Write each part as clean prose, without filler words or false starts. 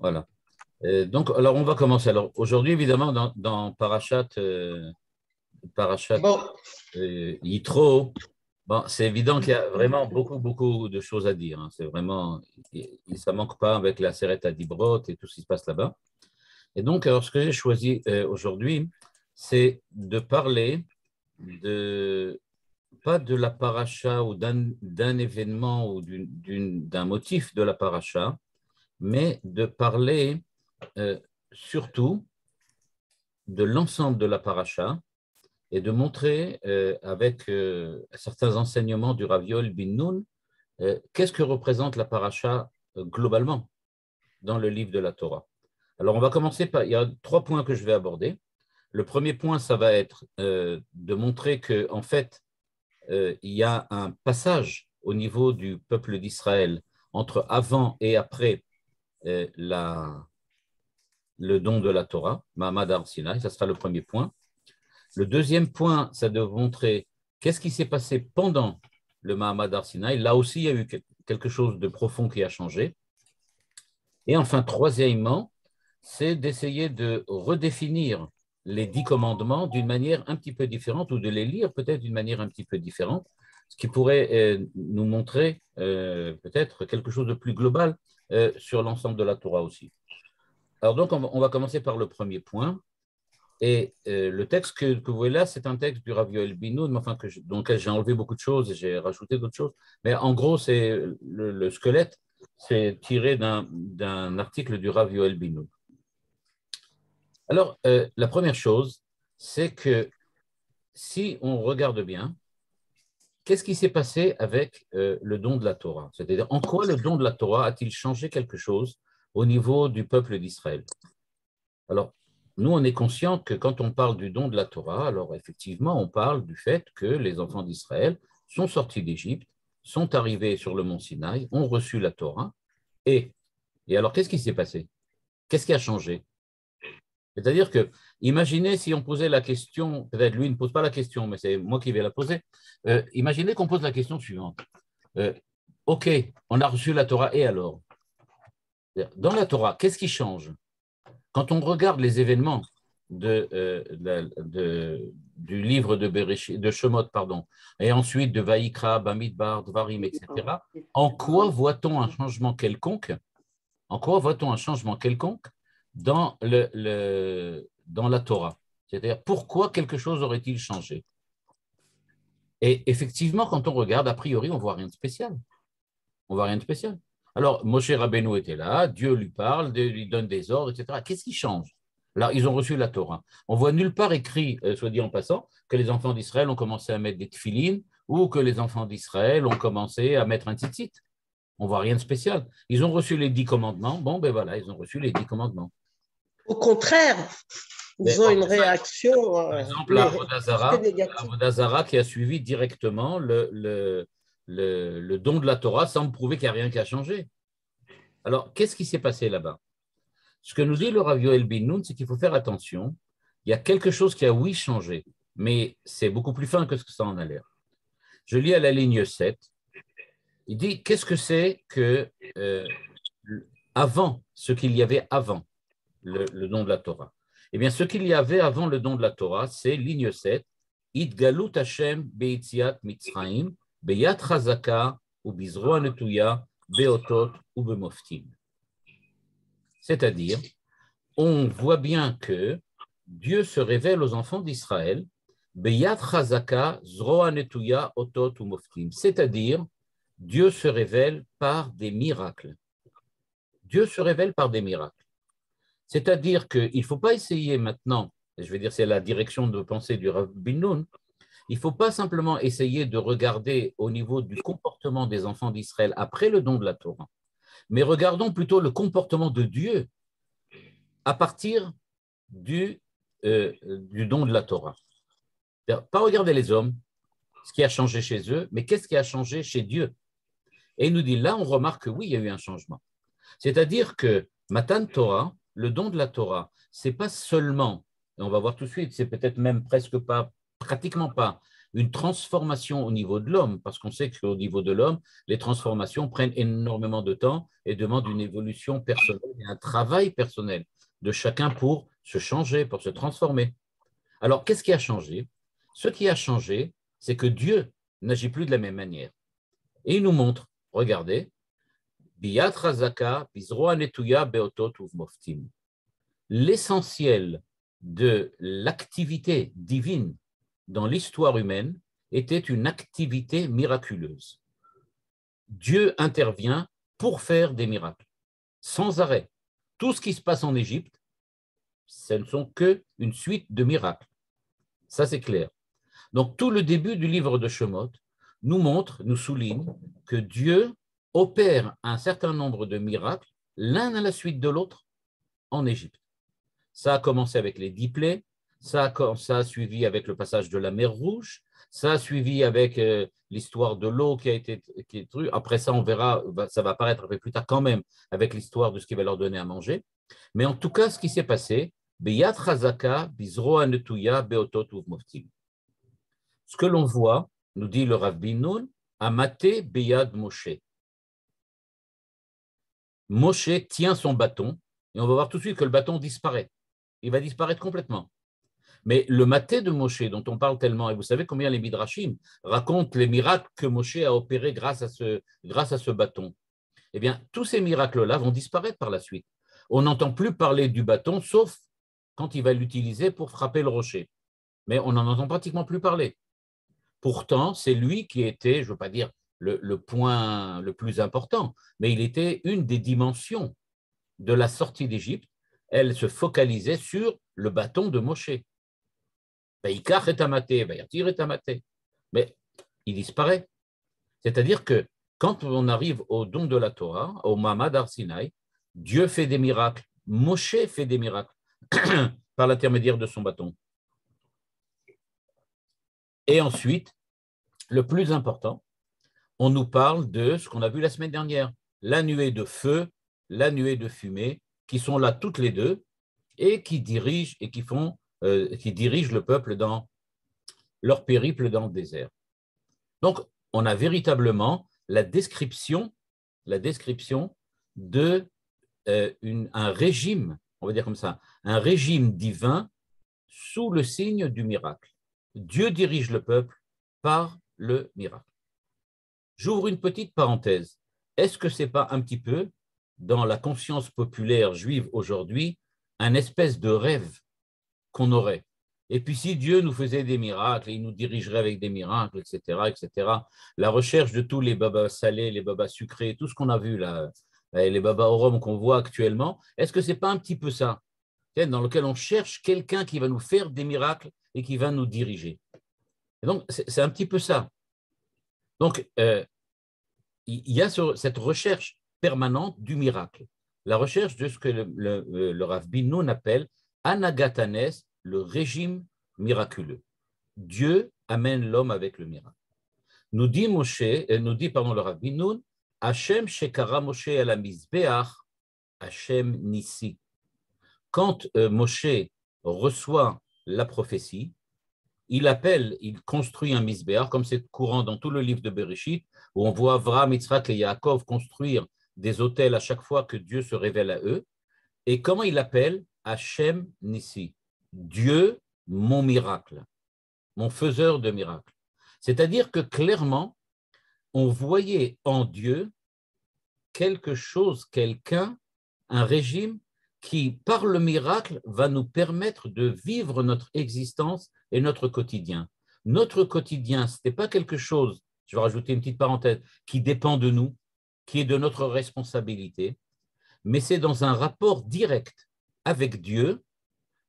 Voilà. Donc, alors, on va commencer. Alors, aujourd'hui, évidemment, dans Parashat Bon, Yitro, bon, c'est évident qu'il y a vraiment beaucoup, beaucoup de choses à dire, hein. C'est vraiment, ça ne manque pas avec la Seret Dibrot et tout ce qui se passe là-bas. Et donc, alors, ce que j'ai choisi aujourd'hui, c'est de parler de, pas de la paracha ou d'un événement ou d'un motif de la paracha, mais de parler euh, surtout de l'ensemble de la paracha et de montrer avec certains enseignements du Rav Yoel bin Nun qu'est-ce que représente la paracha globalement dans le livre de la Torah. Alors, on va commencer par, il y a 3 points que je vais aborder. Le premier point, ça va être de montrer que, en fait, il y a un passage au niveau du peuple d'Israël entre avant et après le don de la Torah, Mahamad Har Sinai, ça sera le premier point. Le deuxième point, c'est de montrer qu'est-ce qui s'est passé pendant le Mahamad Har Sinai. Là aussi, il y a eu quelque chose de profond qui a changé. Et enfin, troisièmement, c'est d'essayer de redéfinir les 10 commandements d'une manière un petit peu différente ou de les lire peut-être d'une manière un petit peu différente, ce qui pourrait nous montrer peut-être quelque chose de plus global sur l'ensemble de la Torah aussi. Alors donc, on va commencer par le premier point. Et le texte que vous voyez là, c'est un texte du Rav Yoel bin Nun, enfin, dans lequel j'ai enlevé beaucoup de choses et j'ai rajouté d'autres choses. Mais en gros, c'est le squelette, c'est tiré d'un article du Rav Yoel bin Nun. Alors, la première chose, c'est que si on regarde bien, qu'est-ce qui s'est passé avec le don de la Torah? C'est-à-dire, en quoi le don de la Torah a-t-il changé quelque chose au niveau du peuple d'Israël? Alors, nous, on est conscient que quand on parle du don de la Torah, alors effectivement, on parle du fait que les enfants d'Israël sont sortis d'Égypte, sont arrivés sur le mont Sinaï, ont reçu la Torah. Et alors, qu'est-ce qui s'est passé? Qu'est-ce qui a changé? C'est-à-dire que, imaginez si on posait la question, peut-être lui ne pose pas la question, mais c'est moi qui vais la poser. Imaginez qu'on pose la question suivante. OK, on a reçu la Torah, et alors? Dans la Torah, qu'est-ce qui change? Quand on regarde les événements du livre de Shemot, pardon, et ensuite de Vaïkra, Bamidbar, Dvarim, etc., en quoi voit-on un changement quelconque? En quoi voit-on un changement quelconque dans la Torah? C'est-à-dire, pourquoi quelque chose aurait-il changé? Et effectivement, quand on regarde, a priori, on ne voit rien de spécial. On voit rien de spécial. Alors, Moshe Rabbeinu était là, Dieu lui parle, Dieu lui donne des ordres, etc. Qu'est-ce qui change? Là, ils ont reçu la Torah. On voit nulle part écrit, soit dit en passant, que les enfants d'Israël ont commencé à mettre des tefilines ou que les enfants d'Israël ont commencé à mettre un tzitzit. On voit rien de spécial. Ils ont reçu les 10 commandements. Bon, ben voilà, ils ont reçu les 10 commandements. au contraire, Mais ils ont une réaction par exemple, la très négative. Avodazara qui a suivi directement le don de la Torah semble prouver qu'il n'y a rien qui a changé. Alors, qu'est-ce qui s'est passé là-bas? Ce que nous dit le Rav Yoel bin Nun, c'est qu'il faut faire attention. Il y a quelque chose qui a, oui, changé, mais c'est beaucoup plus fin que ce que ça en a l'air. Je lis à la ligne 7. Il dit, qu'est-ce que c'est que avant, ce qu'il y avait avant le don de la Torah? Eh bien, ce qu'il y avait avant le don de la Torah, c'est ligne 7. Idgalut Hashem beitziat Mitzrayim, beyat chazaka, ou bizroa netuya, beotot ou bemoftim. C'est-à-dire, on voit bien que Dieu se révèle aux enfants d'Israël, beyat chazaka, zroa netuya, otot ou moftim. C'est-à-dire, Dieu se révèle par des miracles. Dieu se révèle par des miracles. C'est-à-dire qu'il ne faut pas essayer maintenant, je vais dire c'est la direction de pensée du Rav bin Nun, il ne faut pas simplement essayer de regarder au niveau du comportement des enfants d'Israël après le don de la Torah, mais regardons plutôt le comportement de Dieu à partir du don de la Torah. Pas regarder les hommes, ce qui a changé chez eux, mais qu'est-ce qui a changé chez Dieu? Et il nous dit là, on remarque que oui, il y a eu un changement. C'est-à-dire que Matan Torah, le don de la Torah, c'est pas seulement, et on va voir tout de suite, c'est peut-être même presque pas, pratiquement pas, une transformation au niveau de l'homme, parce qu'on sait qu'au niveau de l'homme, les transformations prennent énormément de temps et demandent une évolution personnelle et un travail personnel de chacun pour se changer, pour se transformer. Alors, qu'est-ce qui a changé? Ce qui a changé, c'est que Dieu n'agit plus de la même manière. Et il nous montre, regardez, Biyat Razaka, Bizroa Netuya, Beotot Uvmoftim. L'essentiel de l'activité divine dans l'histoire humaine était une activité miraculeuse. Dieu intervient pour faire des miracles, sans arrêt. Tout ce qui se passe en Égypte, ce ne sont qu'une suite de miracles. Ça, c'est clair. Donc, tout le début du livre de Shemot nous montre, nous souligne que Dieu opère un certain nombre de miracles, l'un à la suite de l'autre, en Égypte. Ça a commencé avec les 10 plaies, ça a suivi avec le passage de la mer Rouge, ça a suivi avec l'histoire de l'eau qui est true. Après ça, on verra, ça va apparaître un peu plus tard quand même, avec l'histoire de ce qu'il va leur donner à manger. Mais en tout cas, ce qui s'est passé, Beyat Chazaka, Bizroa Netuya, Beotot Uvmoftim. Ce que l'on voit, nous dit le Rav Bin-Nun, Amate Beyad Moshe. Moshe tient son bâton, et on va voir tout de suite que le bâton disparaît. Il va disparaître complètement. Mais le maté de Moshe, dont on parle tellement, et vous savez combien les Midrashim racontent les miracles que Moshe a opérés grâce à ce bâton. Eh bien, tous ces miracles-là vont disparaître par la suite. On n'entend plus parler du bâton, sauf quand il va l'utiliser pour frapper le rocher. Mais on n'en entend pratiquement plus parler. Pourtant, c'est lui qui était, je ne veux pas dire le point le plus important, mais il était une des dimensions de la sortie d'Égypte. Elle se focalisait sur le bâton de Moshe. Mais il disparaît. C'est-à-dire que quand on arrive au don de la Torah, au Ma'amad Har Sinaï, Dieu fait des miracles, Moshe fait des miracles par l'intermédiaire de son bâton. Et ensuite, le plus important, on nous parle de ce qu'on a vu la semaine dernière, la nuée de feu, la nuée de fumée, qui sont là toutes les deux et qui dirigent le peuple dans leur périple dans le désert. Donc, on a véritablement la description de un régime, on va dire comme ça, un régime divin sous le signe du miracle. Dieu dirige le peuple par le miracle. J'ouvre une petite parenthèse. Est-ce que ce n'est pas un petit peu, dans la conscience populaire juive aujourd'hui, un espèce de rêve qu'on aurait? Et puis si Dieu nous faisait des miracles, il nous dirigerait avec des miracles, etc., etc. La recherche de tous les babas salés, les babas sucrés, tout ce qu'on a vu là, les babas au rhum qu'on voit actuellement, est-ce que ce n'est pas un petit peu ça, dans lequel on cherche quelqu'un qui va nous faire des miracles et qui va nous diriger? Et donc, c'est un petit peu ça. Donc, il y a cette recherche permanente du miracle, la recherche de ce que le Rav Bin-Nun appelle Anagatanes, le régime miraculeux. Dieu amène l'homme avec le miracle. Nous dit le Rav Bin-Nun, Hashem shekara Moshe ala mizbeach, Hashem Nissi. Quand Moshe reçoit la prophétie, il construit un misbéach, comme c'est courant dans tout le livre de Bereshit, où on voit Avraham, Yitzhak et Yaakov construire des autels à chaque fois que Dieu se révèle à eux. Et comment il appelle? Hashem Nissi, Dieu, mon miracle, mon faiseur de miracles. C'est-à-dire que clairement, on voyait en Dieu quelque chose, quelqu'un, un régime qui, par le miracle, va nous permettre de vivre notre existence et notre quotidien. Notre quotidien, ce n'est pas quelque chose, je vais rajouter une petite parenthèse, qui dépend de nous, qui est de notre responsabilité, mais c'est dans un rapport direct avec Dieu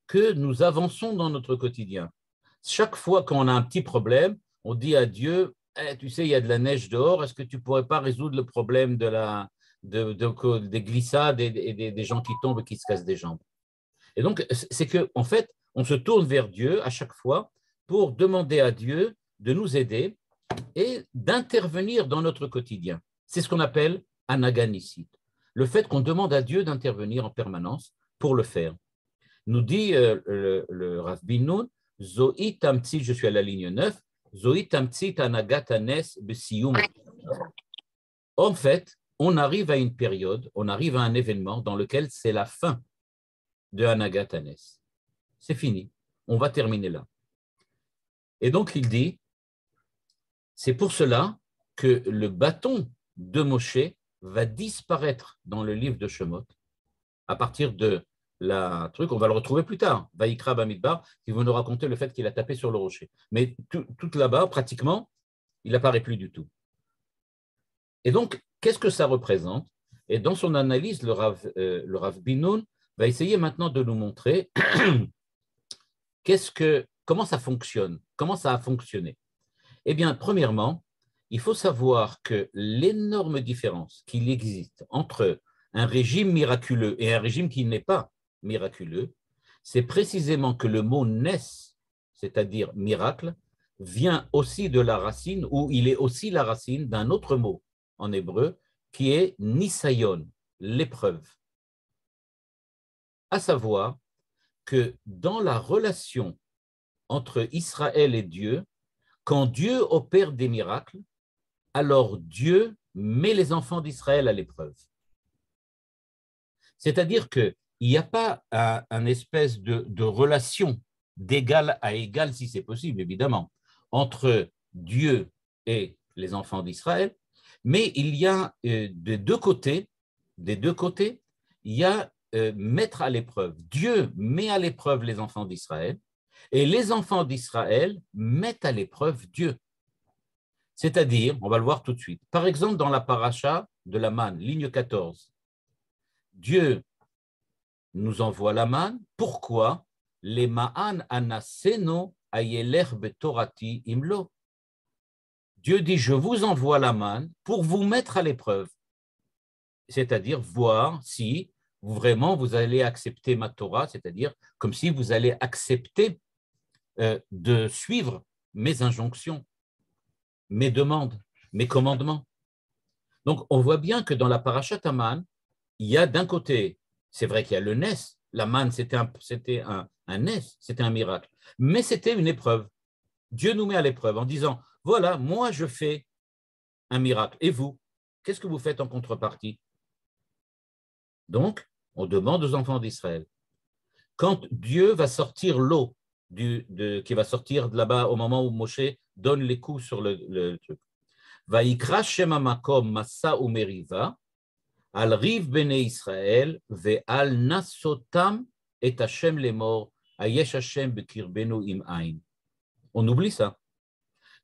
que nous avançons dans notre quotidien. Chaque fois qu'on a un petit problème, on dit à Dieu, tu sais, il y a de la neige dehors, est-ce que tu ne pourrais pas résoudre le problème des glissades et des gens qui tombent et qui se cassent des jambes? Et donc, c'est qu'en fait, on se tourne vers Dieu à chaque fois pour demander à Dieu de nous aider et d'intervenir dans notre quotidien. C'est ce qu'on appelle anaganisite, le fait qu'on demande à Dieu d'intervenir en permanence pour le faire. Nous dit le Rav Bin-Nun, Zoï Tamtsi, je suis à la ligne 9, Zoï tamtsit anagat hanes besiyum. En fait, on arrive à une période, on arrive à un événement dans lequel c'est la fin de Hanagat Hanes. C'est fini, on va terminer là. Et donc il dit, c'est pour cela que le bâton de Moshe va disparaître dans le livre de Shemot à partir de la truc, on va le retrouver plus tard, Vaïkra Bamidbar, qui va nous raconter le fait qu'il a tapé sur le rocher. Mais tout là-bas, pratiquement, il n'apparaît plus du tout. Et donc, qu'est-ce que ça représente? Et dans son analyse, le Rav Binoun va essayer maintenant de nous montrer comment ça fonctionne, comment ça a fonctionné. Eh bien, premièrement, il faut savoir que l'énorme différence qu'il existe entre un régime miraculeux et un régime qui n'est pas miraculeux, c'est précisément que le mot nes, c'est-à-dire miracle, vient aussi de la racine, ou il est aussi la racine d'un autre mot en hébreu, qui est nisayon, l'épreuve. À savoir que dans la relation entre Israël et Dieu, quand Dieu opère des miracles, alors Dieu met les enfants d'Israël à l'épreuve. C'est-à-dire qu'il n'y a pas un espèce de relation d'égal à égal, si c'est possible, évidemment, entre Dieu et les enfants d'Israël, mais il y a des deux côtés, il y a mettre à l'épreuve. Dieu met à l'épreuve les enfants d'Israël et les enfants d'Israël mettent à l'épreuve Dieu. C'est-à-dire, on va le voir tout de suite, par exemple dans la paracha de la manne, ligne 14, Dieu nous envoie la manne. Pourquoi? Les ma'an anaseno ayeler betorati imlo. Dieu dit, je vous envoie la manne pour vous mettre à l'épreuve. C'est-à-dire voir si vraiment vous allez accepter ma Torah, c'est-à-dire comme si vous allez accepter de suivre mes injonctions, mes demandes, mes commandements. Donc, on voit bien que dans la parashat Haman, il y a d'un côté, c'est vrai qu'il y a le Nes, la manne, c'était un Nes, c'était un miracle, mais c'était une épreuve. Dieu nous met à l'épreuve en disant, voilà, moi je fais un miracle, et vous, qu'est-ce que vous faites en contrepartie? Donc, on demande aux enfants d'Israël, quand Dieu va sortir l'eau qui va sortir de là-bas au moment où Moshe donne les coups sur le truc, Vaikra Shem Hamakom Massa Umeriva, Al Riv Bene Israël, Ve'al Nasotam et Hashem Lemor, Ayesh Hashem Bekirbenu Im Ain. On oublie ça.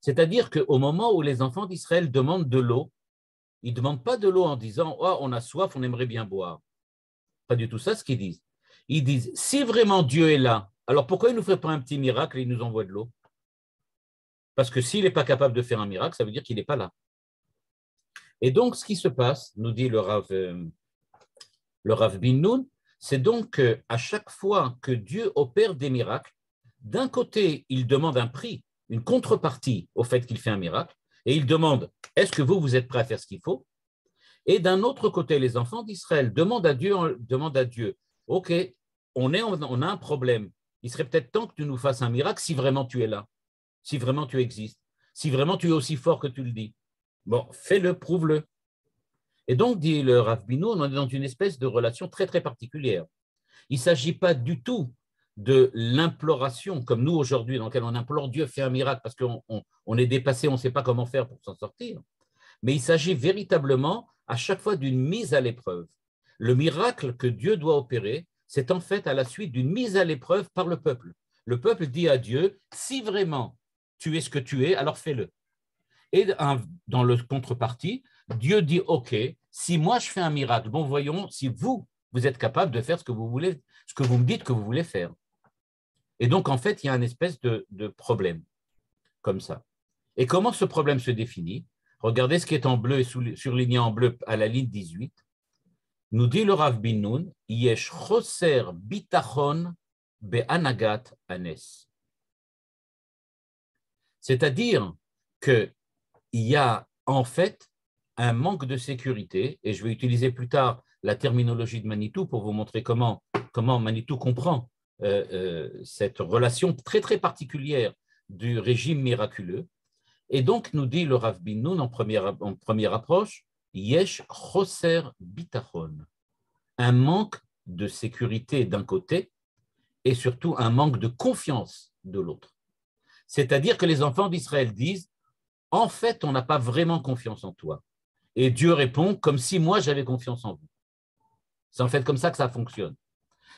C'est-à-dire qu'au moment où les enfants d'Israël demandent de l'eau, ils ne demandent pas de l'eau en disant « Oh, on a soif, on aimerait bien boire ». Pas du tout ça ce qu'ils disent. Ils disent « Si vraiment Dieu est là, alors pourquoi il ne nous fait pas un petit miracle et il nous envoie de l'eau ?» Parce que s'il n'est pas capable de faire un miracle, ça veut dire qu'il n'est pas là. Et donc, ce qui se passe, nous dit le Rav Binoun, c'est donc qu'à chaque fois que Dieu opère des miracles, d'un côté, il demande un prix, une contrepartie au fait qu'il fait un miracle, et il demande, est-ce que vous êtes prêts à faire ce qu'il faut? Et d'un autre côté, les enfants d'Israël demandent à Dieu, ok, on a un problème, il serait peut-être temps que tu nous fasses un miracle si vraiment tu es là, si vraiment tu existes, si vraiment tu es aussi fort que tu le dis. Bon, fais-le, prouve-le. Et donc, dit le Rav Binoun, on est dans une espèce de relation très, très particulière. Il ne s'agit pas du tout de l'imploration, comme nous aujourd'hui, dans laquelle on implore Dieu, fais un miracle, parce qu'on est dépassé, on ne sait pas comment faire pour s'en sortir. Mais il s'agit véritablement, à chaque fois, d'une mise à l'épreuve. Le miracle que Dieu doit opérer, c'est en fait à la suite d'une mise à l'épreuve par le peuple. Le peuple dit à Dieu, si vraiment tu es ce que tu es, alors fais-le. Et dans le contrepartie, Dieu dit, OK, si moi je fais un miracle, bon, voyons si vous êtes capable de faire ce que vous voulez, ce que vous me dites que vous voulez faire. Et donc, en fait, il y a une espèce de problème, comme ça. Et comment ce problème se définit? Regardez ce qui est en bleu et surligné en bleu à la ligne 18. Nous dit le Rav Binoun, Yesh choser bitachon be'anagat anes. C'est-à-dire qu'il y a en fait un manque de sécurité, et je vais utiliser plus tard la terminologie de Manitou pour vous montrer comment Manitou comprend cette relation très très particulière du régime miraculeux. Et donc, nous dit le Rav Bin Nun en première approche, Yesh choser bitachon, un manque de sécurité d'un côté et surtout un manque de confiance de l'autre. C'est-à-dire que les enfants d'Israël disent, en fait, on n'a pas vraiment confiance en toi. Et Dieu répond, comme si moi j'avais confiance en vous. C'est en fait comme ça que ça fonctionne.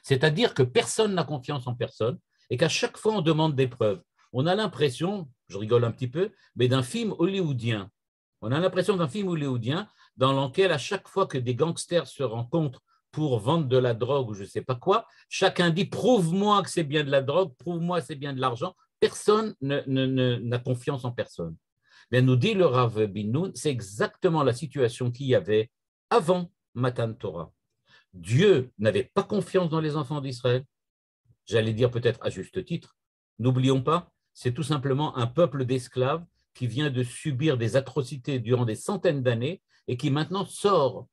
C'est-à-dire que personne n'a confiance en personne et qu'à chaque fois on demande des preuves. On a l'impression, je rigole un petit peu, mais d'un film hollywoodien. On a l'impression d'un film hollywoodien dans lequel à chaque fois que des gangsters se rencontrent pour vendre de la drogue ou je ne sais pas quoi, chacun dit prouve-moi que c'est bien de la drogue, prouve-moi que c'est bien de l'argent. Personne n'a confiance en personne. Bien, nous dit le Rav Bin Nun, c'est exactement la situation qu'il y avait avant Matan Torah. Dieu n'avait pas confiance dans les enfants d'Israël, j'allais dire peut-être à juste titre. N'oublions pas, c'est tout simplement un peuple d'esclaves qui vient de subir des atrocités durant des centaines d'années et qui maintenant sort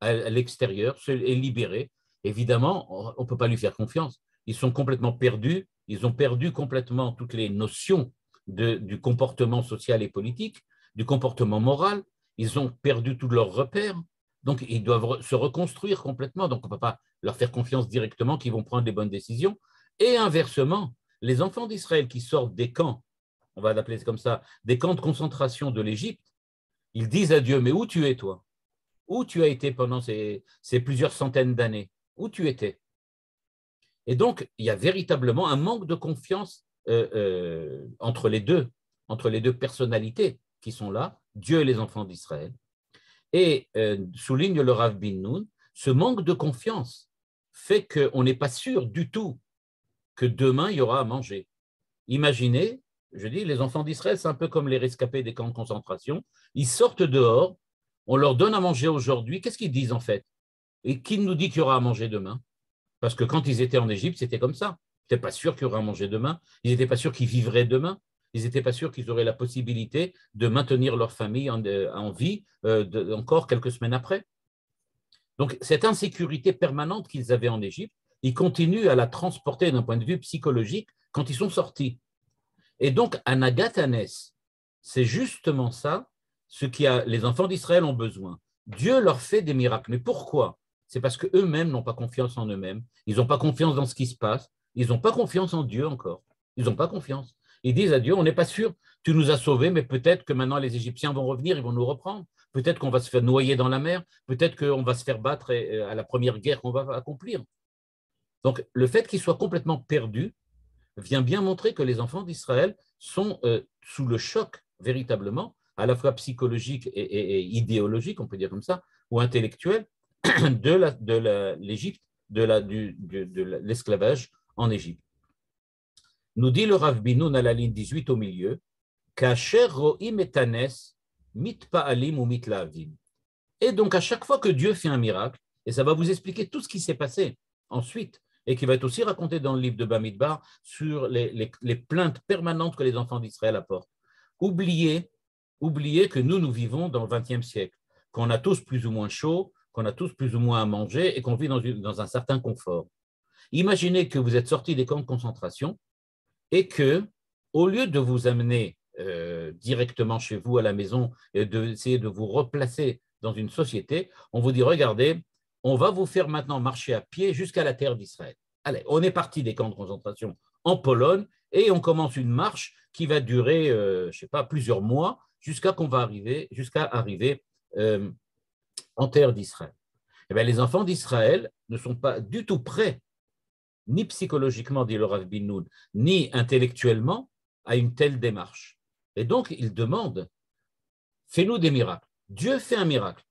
à l'extérieur, est libéré. Évidemment, on ne peut pas lui faire confiance. Ils sont complètement perdus, ils ont perdu complètement toutes les notions du comportement social et politique, du comportement moral, ils ont perdu tous leurs repères. Donc, ils doivent se reconstruire complètement. Donc, on ne peut pas leur faire confiance directement qu'ils vont prendre les bonnes décisions. Et inversement, les enfants d'Israël qui sortent des camps, on va l'appeler comme ça, des camps de concentration de l'Égypte, ils disent à Dieu, mais où tu es toi? Où tu as été pendant ces plusieurs centaines d'années? Où tu étais? Et donc, il y a véritablement un manque de confiance entre les deux personnalités qui sont là, Dieu et les enfants d'Israël. Et souligne le Rav Bin Nun, ce manque de confiance fait qu'on n'est pas sûr du tout que demain il y aura à manger. Imaginez, je dis, les enfants d'Israël, c'est un peu comme les rescapés des camps de concentration. Ils sortent dehors, on leur donne à manger aujourd'hui. Qu'est-ce qu'ils disent en fait? Et qui nous dit qu'il y aura à manger demain? Parce que quand ils étaient en Égypte, c'était comme ça. Ils n'étaient pas sûrs qu'il y aurait à manger demain. Ils n'étaient pas sûrs qu'ils vivraient demain. Ils n'étaient pas sûrs qu'ils auraient la possibilité de maintenir leur famille en vie encore quelques semaines après. Donc, cette insécurité permanente qu'ils avaient en Égypte, ils continuent à la transporter d'un point de vue psychologique quand ils sont sortis. Et donc, à Nagatanes, c'est justement ça ce les enfants d'Israël ont besoin. Dieu leur fait des miracles. Mais pourquoi? C'est parce qu'eux-mêmes n'ont pas confiance en eux-mêmes. Ils n'ont pas confiance dans ce qui se passe. Ils n'ont pas confiance en Dieu encore. Ils n'ont pas confiance. Ils disent à Dieu, on n'est pas sûr, tu nous as sauvés, mais peut-être que maintenant les Égyptiens vont revenir, ils vont nous reprendre. Peut-être qu'on va se faire noyer dans la mer. Peut-être qu'on va se faire battre à la première guerre qu'on va accomplir. Donc, le fait qu'ils soient complètement perdus vient bien montrer que les enfants d'Israël sont sous le choc, véritablement, à la fois psychologique et idéologique, on peut dire comme ça, ou intellectuel, de l'Égypte, de l'esclavage en Égypte. Nous dit le Rav Bin Nun à la ligne 18 au milieu, Kasher ro'im etanes mitpa'alim ou mitlavim. Et donc, à chaque fois que Dieu fait un miracle, et ça va vous expliquer tout ce qui s'est passé ensuite, et qui va être aussi raconté dans le livre de Bamidbar sur les plaintes permanentes que les enfants d'Israël apportent. Oubliez que nous vivons dans le XXe siècle, qu'on a tous plus ou moins chaud, qu'on a tous plus ou moins à manger et qu'on vit dans un certain confort. Imaginez que vous êtes sortis des camps de concentration et que, au lieu de vous amener directement chez vous à la maison et d'essayer de vous replacer dans une société, on vous dit, regardez, on va vous faire maintenant marcher à pied jusqu'à la terre d'Israël. Allez, on est parti des camps de concentration en Pologne et on commence une marche qui va durer, je ne sais pas, plusieurs mois jusqu'à arriver en terre d'Israël. Eh bien, les enfants d'Israël ne sont pas du tout prêts, ni psychologiquement, dit le Rav Bin Nun, ni intellectuellement, à une telle démarche. Et donc, ils demandent, fais-nous des miracles. Dieu fait un miracle.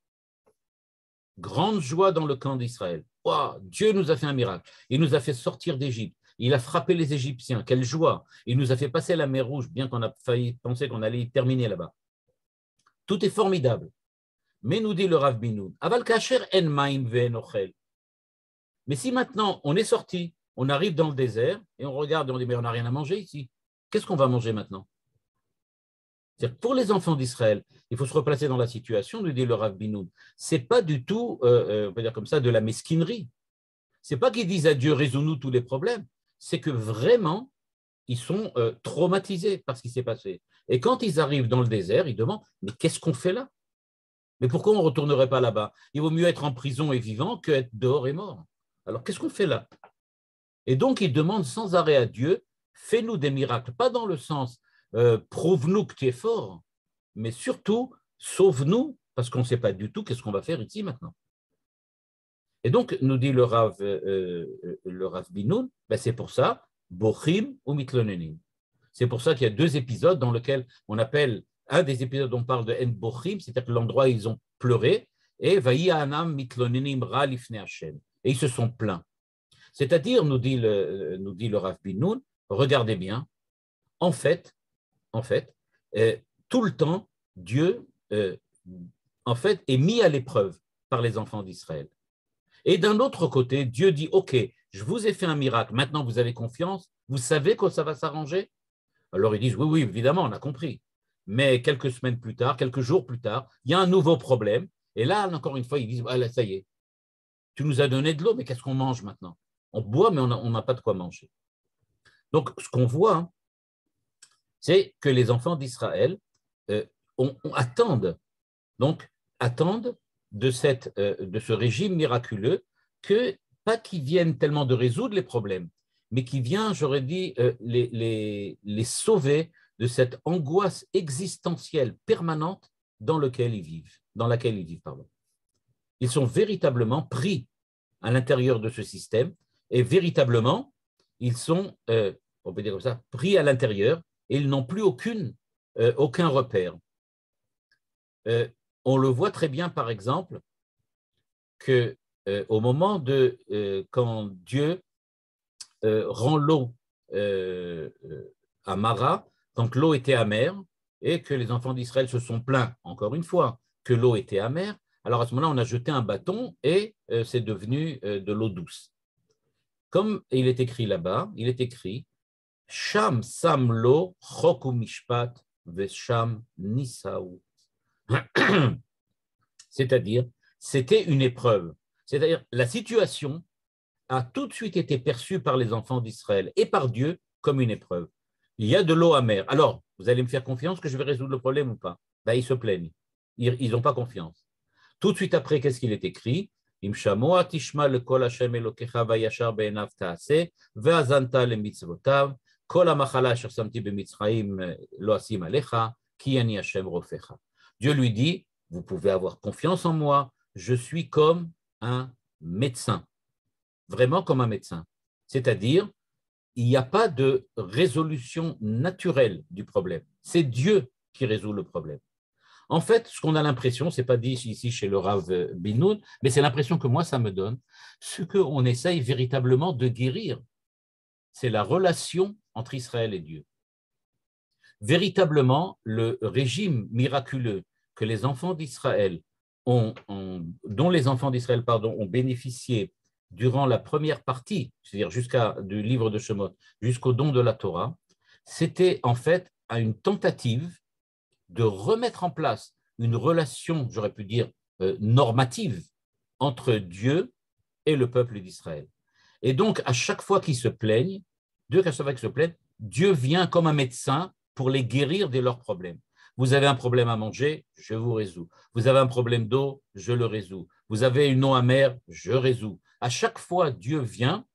Grande joie dans le camp d'Israël. Wow, Dieu nous a fait un miracle. Il nous a fait sortir d'Égypte. Il a frappé les Égyptiens. Quelle joie. Il nous a fait passer la mer Rouge, bien qu'on a failli penser qu'on allait y terminer là-bas. Tout est formidable. Mais nous dit le Rav Bin Nun, Aval kasher en maim ve'en ochel. Mais si maintenant on est sorti, on arrive dans le désert et on regarde et on dit mais on n'a rien à manger ici. Qu'est-ce qu'on va manger maintenant? C'est-à-dire, pour les enfants d'Israël, il faut se replacer dans la situation, nous dit le Rav Bin Nun. Ce n'est pas du tout, on peut dire comme ça, de la mesquinerie. Ce n'est pas qu'ils disent à Dieu, résous-nous tous les problèmes. C'est que vraiment, ils sont traumatisés par ce qui s'est passé. Et quand ils arrivent dans le désert, ils demandent, mais qu'est-ce qu'on fait là? Mais pourquoi on ne retournerait pas là-bas? Il vaut mieux être en prison et vivant qu'être dehors et mort. Alors qu'est-ce qu'on fait là? Et donc ils demandent sans arrêt à Dieu, fais-nous des miracles, pas dans le sens prouve-nous que tu es fort, mais surtout sauve-nous, parce qu'on ne sait pas du tout qu'est-ce qu'on va faire ici maintenant. Et donc, nous dit le Rav Binoun, ben c'est pour ça, Bochim ou Mitlonenim. C'est pour ça qu'il y a deux épisodes dans lesquels on appelle, un des épisodes on parle de En Bochim, c'est-à-dire l'endroit où ils ont pleuré, et Vayi Anam Mitlonenim Ra Lifnei Hashem. Et ils se sont plaints. C'est-à-dire, nous dit le Rav Binoun, regardez bien, en fait, tout le temps, Dieu, en fait, est mis à l'épreuve par les enfants d'Israël. Et d'un autre côté, Dieu dit, OK, je vous ai fait un miracle, maintenant vous avez confiance, vous savez que ça va s'arranger? Alors ils disent, oui, oui, évidemment, on a compris. Mais quelques semaines plus tard, quelques jours plus tard, il y a un nouveau problème. Et là, encore une fois, ils disent, ah, là, ça y est, tu nous as donné de l'eau, mais qu'est-ce qu'on mange maintenant? On boit, mais on n'a pas de quoi manger. Donc, ce qu'on voit, c'est que les enfants d'Israël attendent de ce régime miraculeux que, pas qu'ils viennent tellement de résoudre les problèmes, mais qui vient, j'aurais dit, les sauver de cette angoisse existentielle permanente dans laquelle ils vivent. Ils sont véritablement pris à l'intérieur de ce système et véritablement, ils sont, on peut dire comme ça, pris à l'intérieur et ils n'ont plus aucun repère. On le voit très bien, par exemple, que au moment de quand Dieu rend l'eau à Mara, quand l'eau était amère et que les enfants d'Israël se sont plaints, encore une fois, que l'eau était amère, alors à ce moment-là, on a jeté un bâton et c'est devenu de l'eau douce. Comme il est écrit là-bas, il est écrit Sham sam lo choku mishpat vesham nisaou. C'est-à-dire, c'était une épreuve. C'est-à-dire, la situation a tout de suite été perçue par les enfants d'Israël et par Dieu comme une épreuve. Il y a de l'eau amère. Alors, vous allez me faire confiance que je vais résoudre le problème ou pas? Ben, ils se plaignent. Ils n'ont pas confiance. Tout de suite après, qu'est-ce qu'il est écrit? Im shamoa tishma lekol Hashem elokecha vayashar be'enav ta'aseh ve'azanta lemitzvotav kol ha'machala asher samti b'mitzrayim lo asim alecha ki ani Hashem rofecha. Dieu lui dit, vous pouvez avoir confiance en moi, je suis comme un médecin, vraiment comme un médecin. C'est-à-dire, il n'y a pas de résolution naturelle du problème. C'est Dieu qui résout le problème. En fait, ce qu'on a l'impression, ce n'est pas dit ici chez le Rav Binoun, mais c'est l'impression que moi, ça me donne, ce qu'on essaye véritablement de guérir, c'est la relation entre Israël et Dieu. Véritablement, le régime miraculeux que les enfants d'Israël dont les enfants d'Israël ont bénéficié durant la première partie, c'est-à-dire du livre de Shemot, jusqu'au don de la Torah, c'était en fait une tentative de remettre en place une relation, j'aurais pu dire, normative entre Dieu et le peuple d'Israël. Et donc, à chaque fois qu'ils se plaignent, Dieu vient comme un médecin pour les guérir de leurs problèmes. Vous avez un problème à manger, je vous résous. Vous avez un problème d'eau, je le résous. Vous avez une eau amère, je résous. À chaque fois, Dieu vient,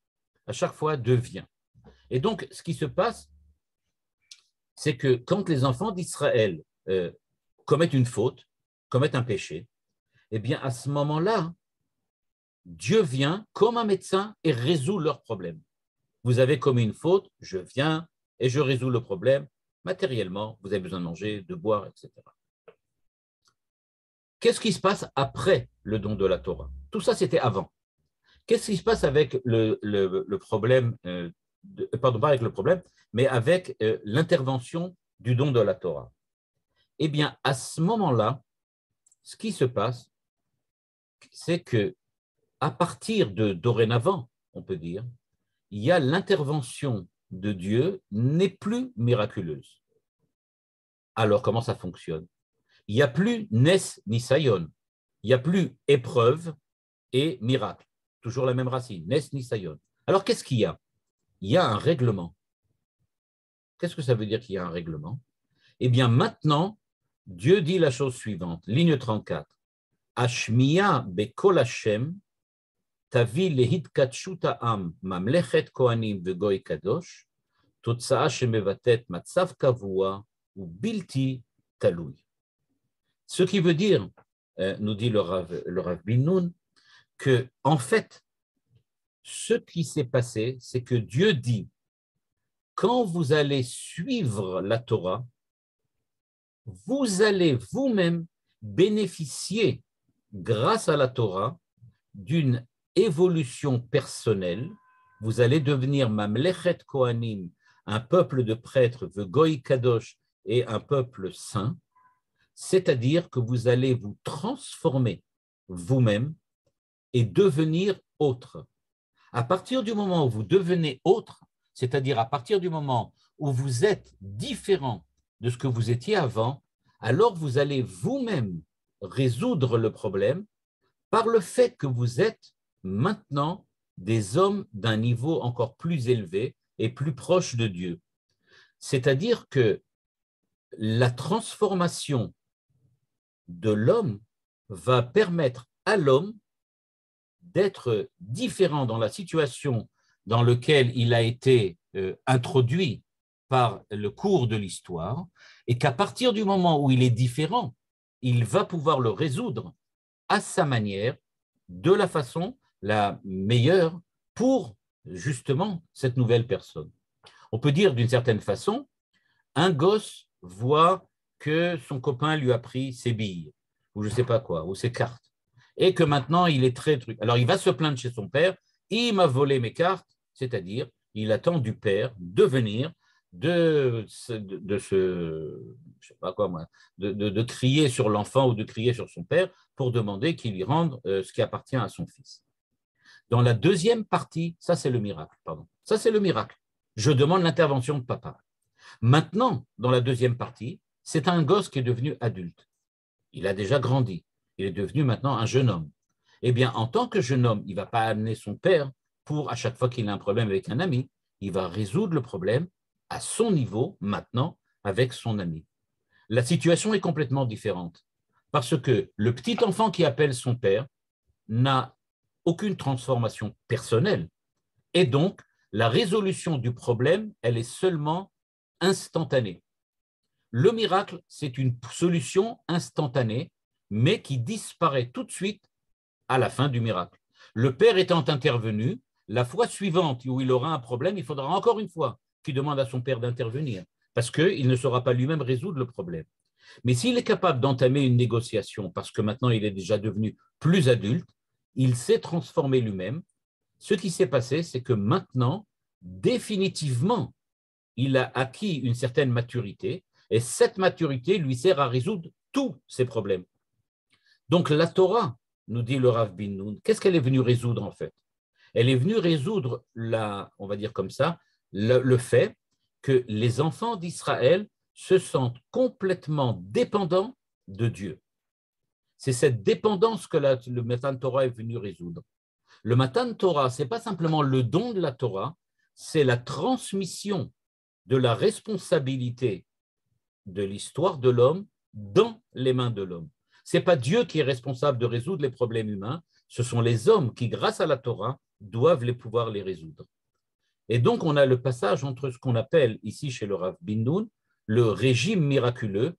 à chaque fois, Dieu vient. Et donc, ce qui se passe, c'est que quand les enfants d'Israël commettent une faute, commettent un péché, eh bien, à ce moment-là, Dieu vient comme un médecin et résout leurs problèmes. Vous avez commis une faute, je viens et je résous le problème. Matériellement, vous avez besoin de manger, de boire, etc. Qu'est-ce qui se passe après le don de la Torah? Tout ça, c'était avant. Qu'est-ce qui se passe avec le problème, pardon, pas avec le problème, mais avec l'intervention du don de la Torah? Eh bien, à ce moment-là, ce qui se passe, c'est que à partir de dorénavant, on peut dire, il y a l'intervention de Dieu n'est plus miraculeuse. Alors, comment ça fonctionne? Il n'y a plus Nes Nisayon, il n'y a plus épreuve et miracle. Toujours la même racine, Nes Nisayon. Alors, qu'est-ce qu'il y a? Il y a un règlement. Qu'est-ce que ça veut dire qu'il y a un règlement? Eh bien, maintenant, Dieu dit la chose suivante, ligne 34. Ashmiya bekol Hashem, tavi lehidkatshut ha'am, mamlechet kohanim vegoy kadosh, totsa'a shemevatet matzav kavua ou bilti taloui. Ce qui veut dire, nous dit le Rav Bin-Nun, que en fait, ce qui s'est passé, c'est que Dieu dit, quand vous allez suivre la Torah, vous allez vous-même bénéficier, grâce à la Torah, d'une évolution personnelle. Vous allez devenir Mamlechet Kohanim, un peuple de prêtres, Vegoy Kadosh, et un peuple saint, c'est-à-dire que vous allez vous transformer vous-même et devenir autre. À partir du moment où vous devenez autre, c'est-à-dire à partir du moment où vous êtes différent de ce que vous étiez avant, alors vous allez vous-même résoudre le problème par le fait que vous êtes maintenant des hommes d'un niveau encore plus élevé et plus proche de Dieu. C'est-à-dire que la transformation de l'homme va permettre à l'homme d'être différent dans la situation dans laquelle il a été introduit par le cours de l'histoire, et qu'à partir du moment où il est différent, il va pouvoir le résoudre à sa manière, de la façon la meilleure pour justement cette nouvelle personne. On peut dire d'une certaine façon, un gosse voit que son copain lui a pris ses billes, ou je ne sais pas quoi, ou ses cartes, et que maintenant il est très truc. Alors il va se plaindre chez son père, il m'a volé mes cartes, c'est-à-dire il attend du père de venir, de je sais pas quoi moi, de crier sur l'enfant ou de crier sur son père pour demander qu'il lui rende ce qui appartient à son fils. Dans la deuxième partie, ça c'est le miracle, pardon. Ça c'est le miracle. Je demande l'intervention de papa. Maintenant, dans la deuxième partie, c'est un gosse qui est devenu adulte. Il a déjà grandi. Il est devenu maintenant un jeune homme. Eh bien, en tant que jeune homme, il ne va pas amener son père pour, à chaque fois qu'il a un problème avec un ami, il va résoudre le problème à son niveau, maintenant, avec son ami. La situation est complètement différente parce que le petit enfant qui appelle son père n'a aucune transformation personnelle et donc la résolution du problème, elle est seulement instantanée. Le miracle, c'est une solution instantanée, mais qui disparaît tout de suite à la fin du miracle. Le père étant intervenu, la fois suivante où il aura un problème, il faudra encore une fois qu'il demande à son père d'intervenir, parce qu'il ne saura pas lui-même résoudre le problème. Mais s'il est capable d'entamer une négociation, parce que maintenant il est déjà devenu plus adulte, il s'est transformé lui-même. Ce qui s'est passé, c'est que maintenant, définitivement, il a acquis une certaine maturité, et cette maturité lui sert à résoudre tous ses problèmes. Donc la Torah, nous dit le Rav Bin-Nun, qu'est-ce qu'elle est venue résoudre en fait? Elle est venue résoudre, on va dire comme ça, le fait que les enfants d'Israël se sentent complètement dépendants de Dieu. C'est cette dépendance que le Matan Torah est venu résoudre. Le Matan Torah, ce n'est pas simplement le don de la Torah, c'est la transmission de la responsabilité de l'histoire de l'homme dans les mains de l'homme. Ce n'est pas Dieu qui est responsable de résoudre les problèmes humains, ce sont les hommes qui, grâce à la Torah, doivent pouvoir les résoudre. Et donc, on a le passage entre ce qu'on appelle ici chez le Rav Bin-Nun, le régime miraculeux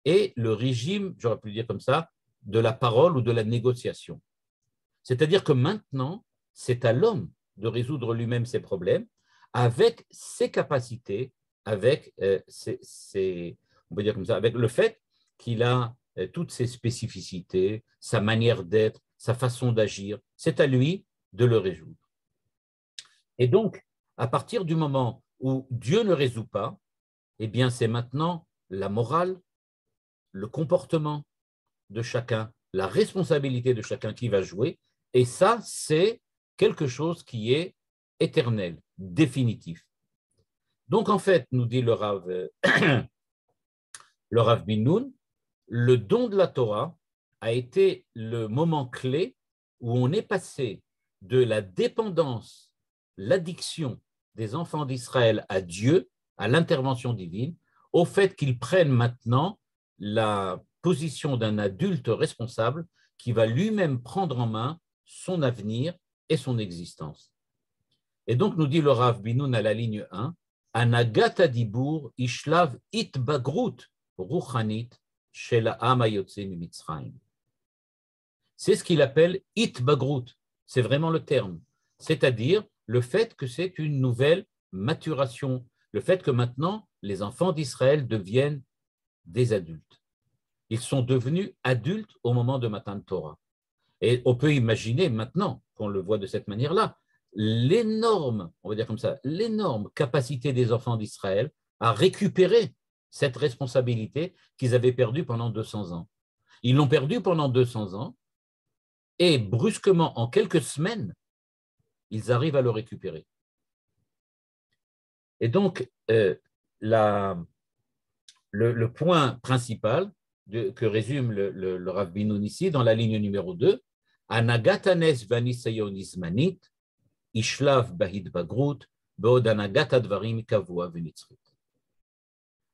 et le régime, j'aurais pu le dire comme ça, de la parole ou de la négociation. C'est-à-dire que maintenant, c'est à l'homme de résoudre lui-même ses problèmes avec ses capacités, avec on peut dire comme ça, avec le fait qu'il a toutes ses spécificités, sa manière d'être, sa façon d'agir. C'est à lui de le résoudre. Et donc, à partir du moment où Dieu ne résout pas, eh bien, c'est maintenant la morale, le comportement de chacun, la responsabilité de chacun qui va jouer. Et ça, c'est quelque chose qui est éternel, définitif. Donc, en fait, nous dit le Rav Bin-Nun, le don de la Torah a été le moment clé où on est passé de la dépendance, l'addiction des enfants d'Israël à Dieu, à l'intervention divine, au fait qu'ils prennent maintenant la position d'un adulte responsable qui va lui-même prendre en main son avenir et son existence. Et donc, nous dit le Rav Binoun à la ligne 1, Anagat Adibur Ishlav Itbagrut Ruchanit Shel Ha'am Hayotze Mitzrayim. C'est ce qu'il appelle Itbagrut, c'est vraiment le terme, c'est-à-dire le fait que c'est une nouvelle maturation, le fait que maintenant les enfants d'Israël deviennent des adultes. Ils sont devenus adultes au moment de Matan Torah. Et on peut imaginer maintenant, qu'on le voit de cette manière-là, l'énorme, on va dire comme ça, l'énorme capacité des enfants d'Israël à récupérer cette responsabilité qu'ils avaient perdue pendant 200 ans. Ils l'ont perdue pendant 200 ans et brusquement, en quelques semaines, ils arrivent à le récupérer. Et donc, le point principal que résume le Rav Binoun ici, dans la ligne numéro 2, Anagatanes vanisayon izmanit, ishlav bahid bagrut, beod anagat advarim kavua venitzrit.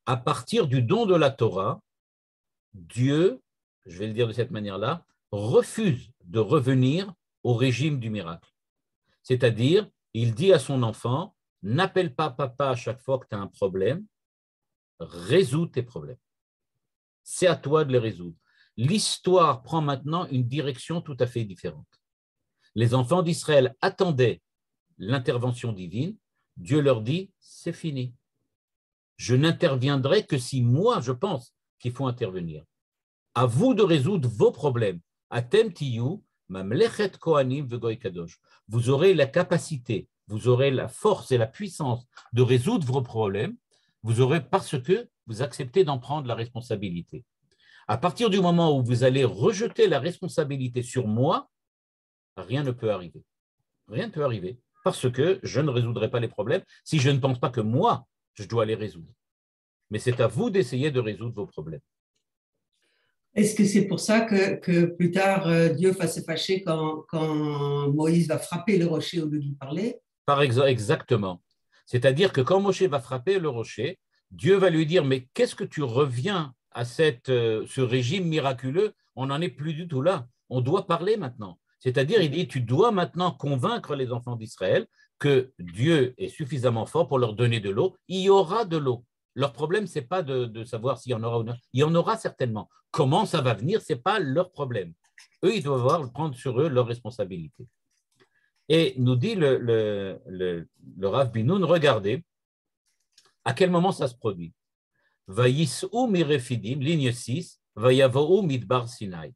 À partir du don de la Torah, Dieu, je vais le dire de cette manière-là, refuse de revenir au régime du miracle. C'est-à-dire, il dit à son enfant, n'appelle pas papa à chaque fois que tu as un problème, résous tes problèmes. C'est à toi de les résoudre. L'histoire prend maintenant une direction tout à fait différente. Les enfants d'Israël attendaient l'intervention divine. Dieu leur dit, c'est fini. Je n'interviendrai que si moi, je pense qu'il faut intervenir. À vous de résoudre vos problèmes. Atem tiyu, mamlechet kohanim vegoy kadosh. Vous aurez la capacité, vous aurez la force et la puissance de résoudre vos problèmes. Vous aurez parce que vous acceptez d'en prendre la responsabilité. À partir du moment où vous allez rejeter la responsabilité sur moi, rien ne peut arriver. Rien ne peut arriver parce que je ne résoudrai pas les problèmes si je ne pense pas que moi, je dois les résoudre. Mais c'est à vous d'essayer de résoudre vos problèmes. Est-ce que c'est pour ça que plus tard, Dieu va se fâcher quand Moïse va frapper le rocher au lieu de lui parler? Exactement. C'est-à-dire que quand Moshe va frapper le rocher, Dieu va lui dire, mais qu'est-ce que tu reviens à ce régime miraculeux? On n'en est plus du tout là. On doit parler maintenant. C'est-à-dire, il dit, tu dois maintenant convaincre les enfants d'Israël que Dieu est suffisamment fort pour leur donner de l'eau. Il y aura de l'eau. Leur problème, ce n'est pas de savoir s'il y en aura ou non. Il y en aura certainement. Comment ça va venir, ce n'est pas leur problème. Eux, ils doivent prendre sur eux leurs responsabilités. Et nous dit le Rav Binoun, regardez à quel moment ça se produit. Vayis'u mirefidim, ligne 6, vayavo'u midbar Sinai.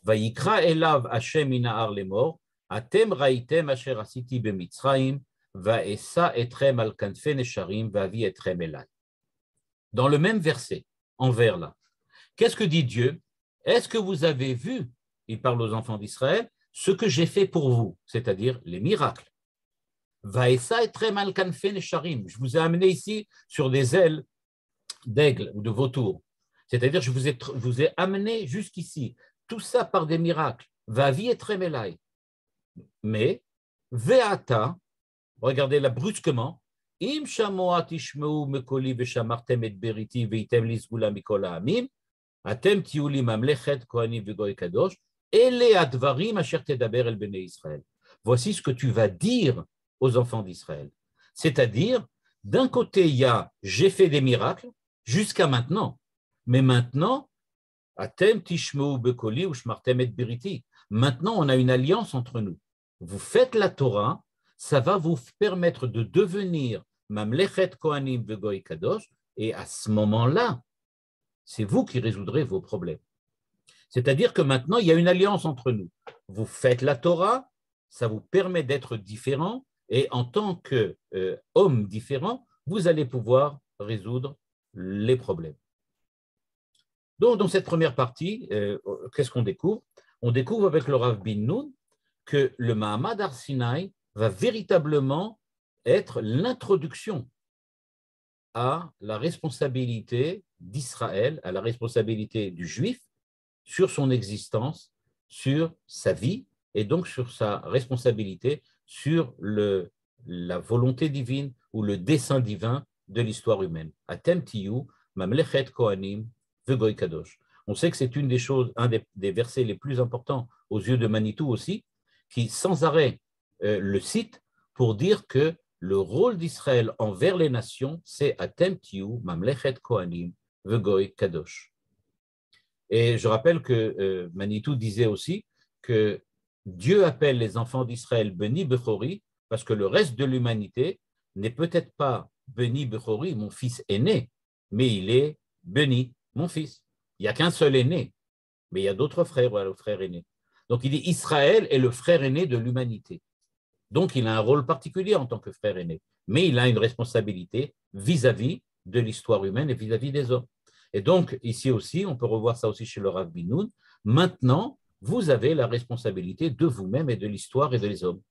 Vayikra elav Hashem mina'ar lemor, atem ra'item asher asiti bemitzrayim, va'esa etrem al kanfe nesharim, va'avi etrem elai. Dans le même verset, en vers là, qu'est-ce que dit Dieu? Est-ce que vous avez vu, il parle aux enfants d'Israël, ce que j'ai fait pour vous, c'est-à-dire les miracles. Va'esa etrem al kanfe nesharim. Je vous ai amené ici sur des ailes d'aigle ou de vautour. C'est-à-dire, je vous ai amené jusqu'ici. Tout ça par des miracles. Va'avi etrem elai. Mais, ve'ata, regardez là brusquement, im shamoa tishmeu mekoli ve'shamartem et beriti ve'item lizgula mikol ha'amim, atem tiyu li mamlechet kohanim vegoy kadosh, ele advarim asher tedaber el bnei Israël. Voici ce que tu vas dire aux enfants d'Israël. C'est-à-dire, d'un côté, il y a j'ai fait des miracles jusqu'à maintenant, mais maintenant, atem tishmeu bekoli ou shmartem et beriti. Maintenant, on a une alliance entre nous. Vous faites la Torah, ça va vous permettre de devenir Mamlechet Kohanim Vegoy Kadosh, et à ce moment-là, c'est vous qui résoudrez vos problèmes. C'est-à-dire que maintenant, il y a une alliance entre nous. Vous faites la Torah, ça vous permet d'être différent, et en tant qu'homme différent, vous allez pouvoir résoudre les problèmes. Donc, dans cette première partie, qu'est-ce qu'on découvre? On découvre avec le Rav Binoun que le Mahamad Har Sinai va véritablement être l'introduction à la responsabilité d'Israël, à la responsabilité du juif sur son existence, sur sa vie, et donc sur sa responsabilité sur la volonté divine ou le dessein divin de l'histoire humaine. Atem tiyu Mamlechet Kohanim Vegoy Kadosh. On sait que c'est une des choses, un des versets les plus importants aux yeux de Manitou aussi, qui sans arrêt le cite pour dire que le rôle d'Israël envers les nations, c'est Atem Tiyu Mamlechet Kohanim Vegoy Kadosh. Et je rappelle que Manitou disait aussi que Dieu appelle les enfants d'Israël Beni Bechori parce que le reste de l'humanité n'est peut-être pas Beni Bechori, mon fils aîné, mais il est Beni, mon fils. Il n'y a qu'un seul aîné, mais il y a d'autres frères, voilà, le frère aîné. Donc il dit Israël est le frère aîné de l'humanité. Donc il a un rôle particulier en tant que frère aîné, mais il a une responsabilité vis-à-vis de l'histoire humaine et vis-à-vis des hommes. Et donc ici aussi, on peut revoir ça aussi chez le Rav Binoun, maintenant, vous avez la responsabilité de vous-même et de l'histoire et des hommes.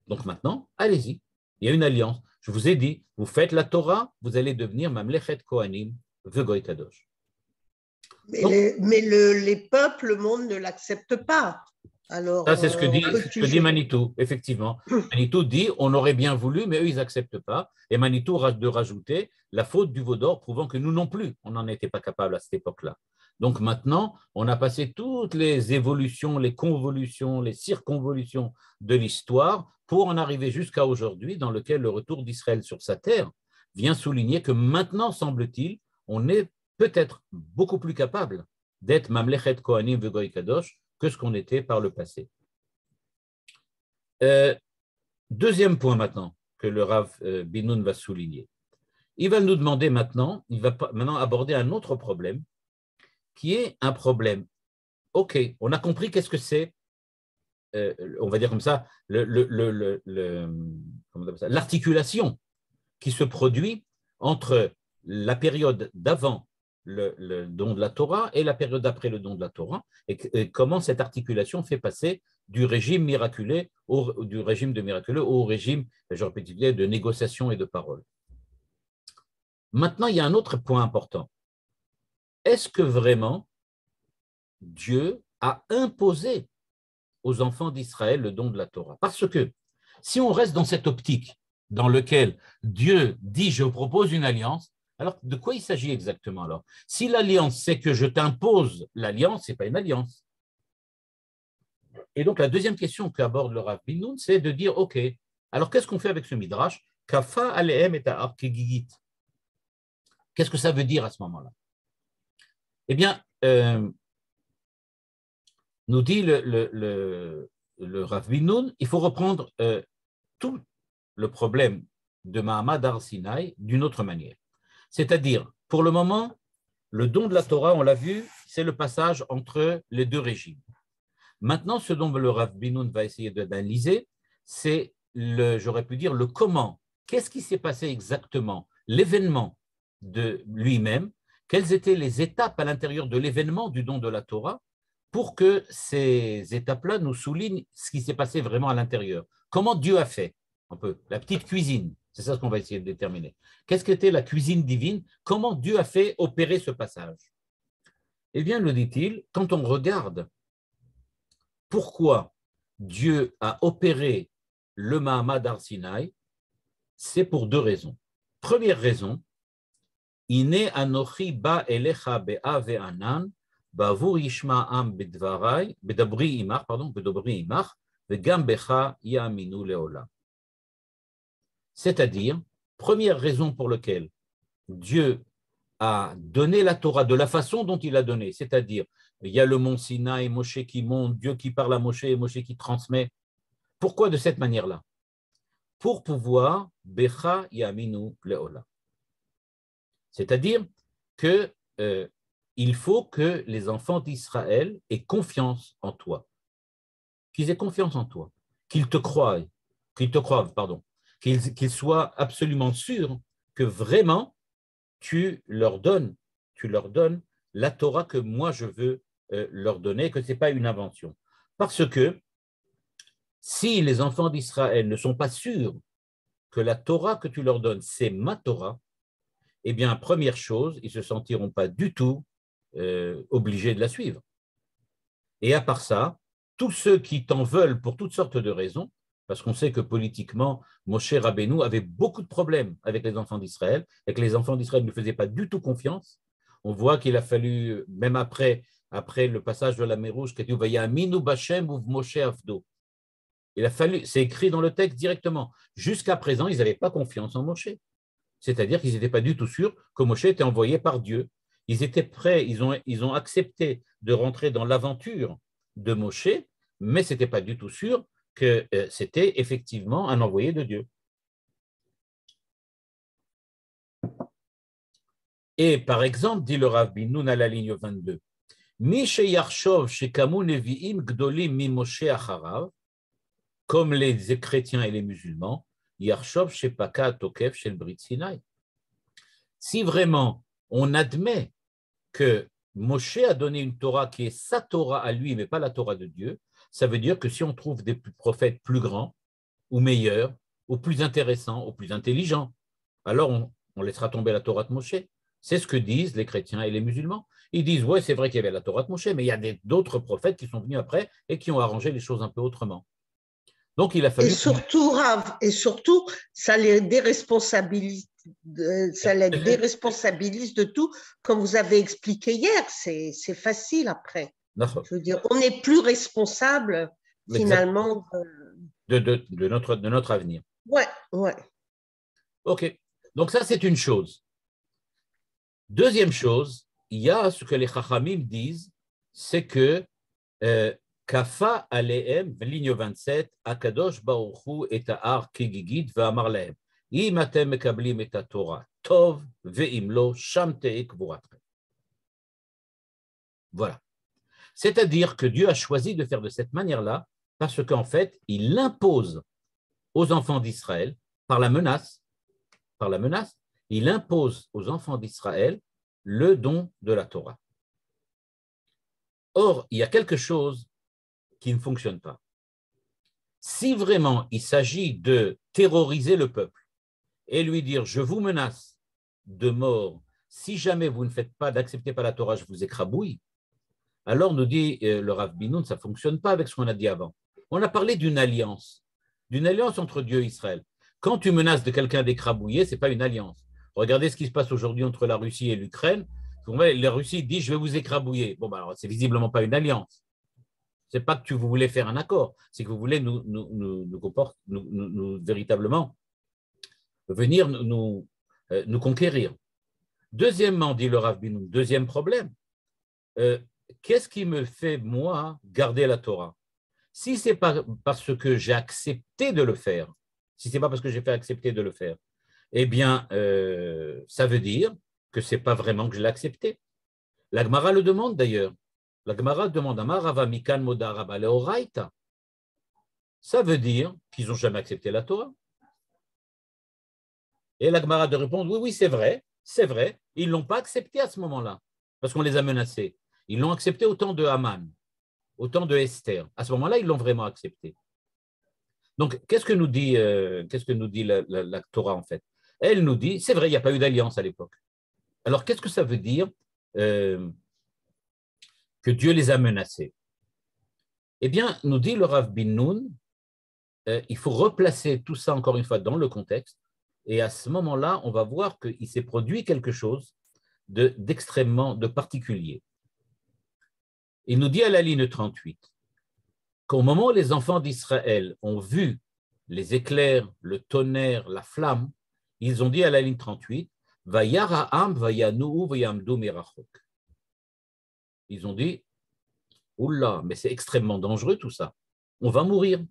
Donc maintenant, allez-y. Il y a une alliance. Je vous ai dit, vous faites la Torah, vous allez devenir Mamlechet Kohanim Vegoy Kadosh. Mais les peuples, le monde ne l'accepte pas. Alors, ça, c'est ce que dit Manitou, effectivement. Manitou dit, on aurait bien voulu, mais eux, ils n'acceptent pas. Et Manitou de rajouter la faute du veau d'or, prouvant que nous non plus, on n'en était pas capable à cette époque-là. Donc maintenant, on a passé toutes les évolutions, les convolutions, les circonvolutions de l'histoire pour en arriver jusqu'à aujourd'hui, dans lequel le retour d'Israël sur sa terre vient souligner que maintenant, semble-t-il, on est peut-être beaucoup plus capable d'être Mamlechet Kohanim Vegoy Kadosh que ce qu'on était par le passé. Deuxième point maintenant que le Rav Binoun va souligner. Il va nous demander maintenant, il va maintenant aborder un autre problème qui est un problème. Ok, on a compris qu'est-ce que c'est, on va dire comme ça, l'articulation qui se produit entre la période d'avant le don de la Torah et la période après le don de la Torah, et comment cette articulation fait passer du régime miraculé au régime, je répète, de négociation et de parole. Maintenant, il y a un autre point important. Est-ce que vraiment Dieu a imposé aux enfants d'Israël le don de la Torah? Parce que si on reste dans cette optique dans laquelle Dieu dit « je propose une alliance », alors de quoi il s'agit exactement alors? Si l'alliance, c'est que je t'impose l'alliance, ce n'est pas une alliance. Et donc la deuxième question qu'aborde le Rav Binoun, c'est de dire « ok, alors qu'est-ce qu'on fait avec ce midrash? Kafa alehem et ta'ar kegigit » Qu'est-ce que ça veut dire à ce moment-là? Eh bien, nous dit le Rav Binoun, il faut reprendre tout le problème de Mahamad Har-Sinaï d'une autre manière. C'est-à-dire, pour le moment, le don de la Torah, on l'a vu, c'est le passage entre les deux régimes. Maintenant, ce dont le Rav Binoun va essayer d'analyser, c'est, j'aurais pu dire, le comment. Qu'est-ce qui s'est passé exactement? L'événement de lui-même, quelles étaient les étapes à l'intérieur de l'événement du don de la Torah pour que ces étapes-là nous soulignent ce qui s'est passé vraiment à l'intérieur. Comment Dieu a fait, un peu, la petite cuisine, c'est ça ce qu'on va essayer de déterminer. Qu'est-ce qu'était la cuisine divine? Comment Dieu a fait opérer ce passage? Eh bien, le dit-il, quand on regarde pourquoi Dieu a opéré le Mahamad Har-Sinaï, c'est pour deux raisons. Première raison, Ine anochi ba elecha be'a ve'anan bavur yishma'am bedvarai bedabri imach bedabri imach vegam becha ya'aminu le'olam. C'est-à-dire, première raison pour laquelle Dieu a donné la Torah de la façon dont il a donné, c'est-à-dire il y a le mont Sinaï, Moshe qui monte, Dieu qui parle à Moshe et Moshe qui transmet. Pourquoi de cette manière-là? Pour pouvoir becha ya'aminu le'olam. C'est-à-dire qu'il faut que les enfants d'Israël aient confiance en toi, qu'ils aient confiance en toi, qu'ils te croient, qu'ils soient absolument sûrs que vraiment tu leur donnes la Torah que moi je veux leur donner, que ce n'est pas une invention. Parce que si les enfants d'Israël ne sont pas sûrs que la Torah que tu leur donnes, c'est ma Torah, eh bien, première chose, ils ne se sentiront pas du tout obligés de la suivre. Et à part ça, tous ceux qui t'en veulent pour toutes sortes de raisons, parce qu'on sait que politiquement, Moshe Rabbeinu avait beaucoup de problèmes avec les enfants d'Israël, et que les enfants d'Israël ne faisaient pas du tout confiance, On voit qu'il a fallu, même après le passage de la mer Rouge, qu'il y a Aminu Bashem ou Moshe Avdo. Il a fallu, c'est écrit dans le texte directement. Jusqu'à présent, ils n'avaient pas confiance en Moshe. C'est-à-dire qu'ils n'étaient pas du tout sûrs que Moshe était envoyé par Dieu. Ils étaient prêts, ils ont accepté de rentrer dans l'aventure de Moshe, mais ce n'était pas du tout sûr que c'était effectivement un envoyé de Dieu. Et par exemple, dit le Rav Bin-Nun à la ligne 22, Mi sheyarshov shekamu nevi'im gdolim mi Moshe acharav, comme les chrétiens et les musulmans, yarshov shepaka tokef shel Brit Sinai. Si vraiment on admet que Moshe a donné une Torah qui est sa Torah à lui, mais pas la Torah de Dieu, ça veut dire que si on trouve des prophètes plus grands, ou meilleurs, ou plus intéressants, ou plus intelligents, alors on laissera tomber la Torah de Moshe. C'est ce que disent les chrétiens et les musulmans. Ils disent, ouais, c'est vrai qu'il y avait la Torah de Moshe, mais il y a d'autres prophètes qui sont venus après et qui ont arrangé les choses un peu autrement. Donc, il a fallu… Et surtout, ça les déresponsabilise, de tout, comme vous avez expliqué hier. C'est facile après. Je veux dire, on n'est plus responsable, finalement, de notre avenir. Ouais. OK. Donc, ça, c'est une chose. Deuxième chose, il y a ce que les Chachamim disent, c'est que Kafa alehem, ligne 27, Akadosh Baruch Hu et Ta'ar Kigigid ve'amar lehem. Im atem mekablim et Torah, tov ve'im lo sham te'ek voratre. Voilà. C'est-à-dire que Dieu a choisi de faire de cette manière-là parce qu'en fait, il impose aux enfants d'Israël, par la menace, il impose aux enfants d'Israël le don de la Torah. Or, il y a quelque chose qui ne fonctionne pas. Si vraiment il s'agit de terroriser le peuple et lui dire « je vous menace de mort, si jamais vous ne faites pas, d'accepter pas la Torah, je vous écrabouille », alors nous dit le Rav Bin-Nun, ça ne fonctionne pas avec ce qu'on a dit avant. On a parlé d'une alliance entre Dieu et Israël. Quand tu menaces de quelqu'un d'écrabouiller, ce n'est pas une alliance. Regardez ce qui se passe aujourd'hui entre la Russie et l'Ukraine. La Russie dit « je vais vous écrabouiller ». Bon, alors, c'est visiblement pas une alliance. Ce n'est pas que vous voulez faire un accord, c'est que vous voulez nous véritablement venir nous conquérir. Deuxièmement, dit le Rav Bin-Nun, deuxième problème, qu'est-ce qui me fait, moi, garder la Torah? Si ce n'est pas parce que j'ai accepté de le faire, si ce n'est pas parce que j'ai fait accepter de le faire, eh bien, ça veut dire que ce n'est pas vraiment que je l'ai accepté. La Gemara le demande d'ailleurs. La Gemara demande à Marava Mikan Modaraba Leoraita. Ça veut dire qu'ils n'ont jamais accepté la Torah. Et la Gemara de répondre oui, c'est vrai, ils ne l'ont pas accepté à ce moment-là, parce qu'on les a menacés. Ils l'ont accepté au temps de Haman, au temps de Esther. À ce moment-là, ils l'ont vraiment accepté. Donc, qu'est-ce que nous dit la Torah en fait? Elle nous dit, c'est vrai, il n'y a pas eu d'alliance à l'époque. Alors, qu'est-ce que ça veut dire que Dieu les a menacés? Eh bien, nous dit le Rav Bin-Nun, il faut replacer tout ça encore une fois dans le contexte, et à ce moment-là, on va voir qu'il s'est produit quelque chose d'extrêmement particulier. Il nous dit à la ligne 38 qu'au moment où les enfants d'Israël ont vu les éclairs, le tonnerre, la flamme, ils ont dit à la ligne 38, Vayara'am vayanuu vayamdu merachok. Ils ont dit, oula, mais c'est extrêmement dangereux tout ça. On va mourir.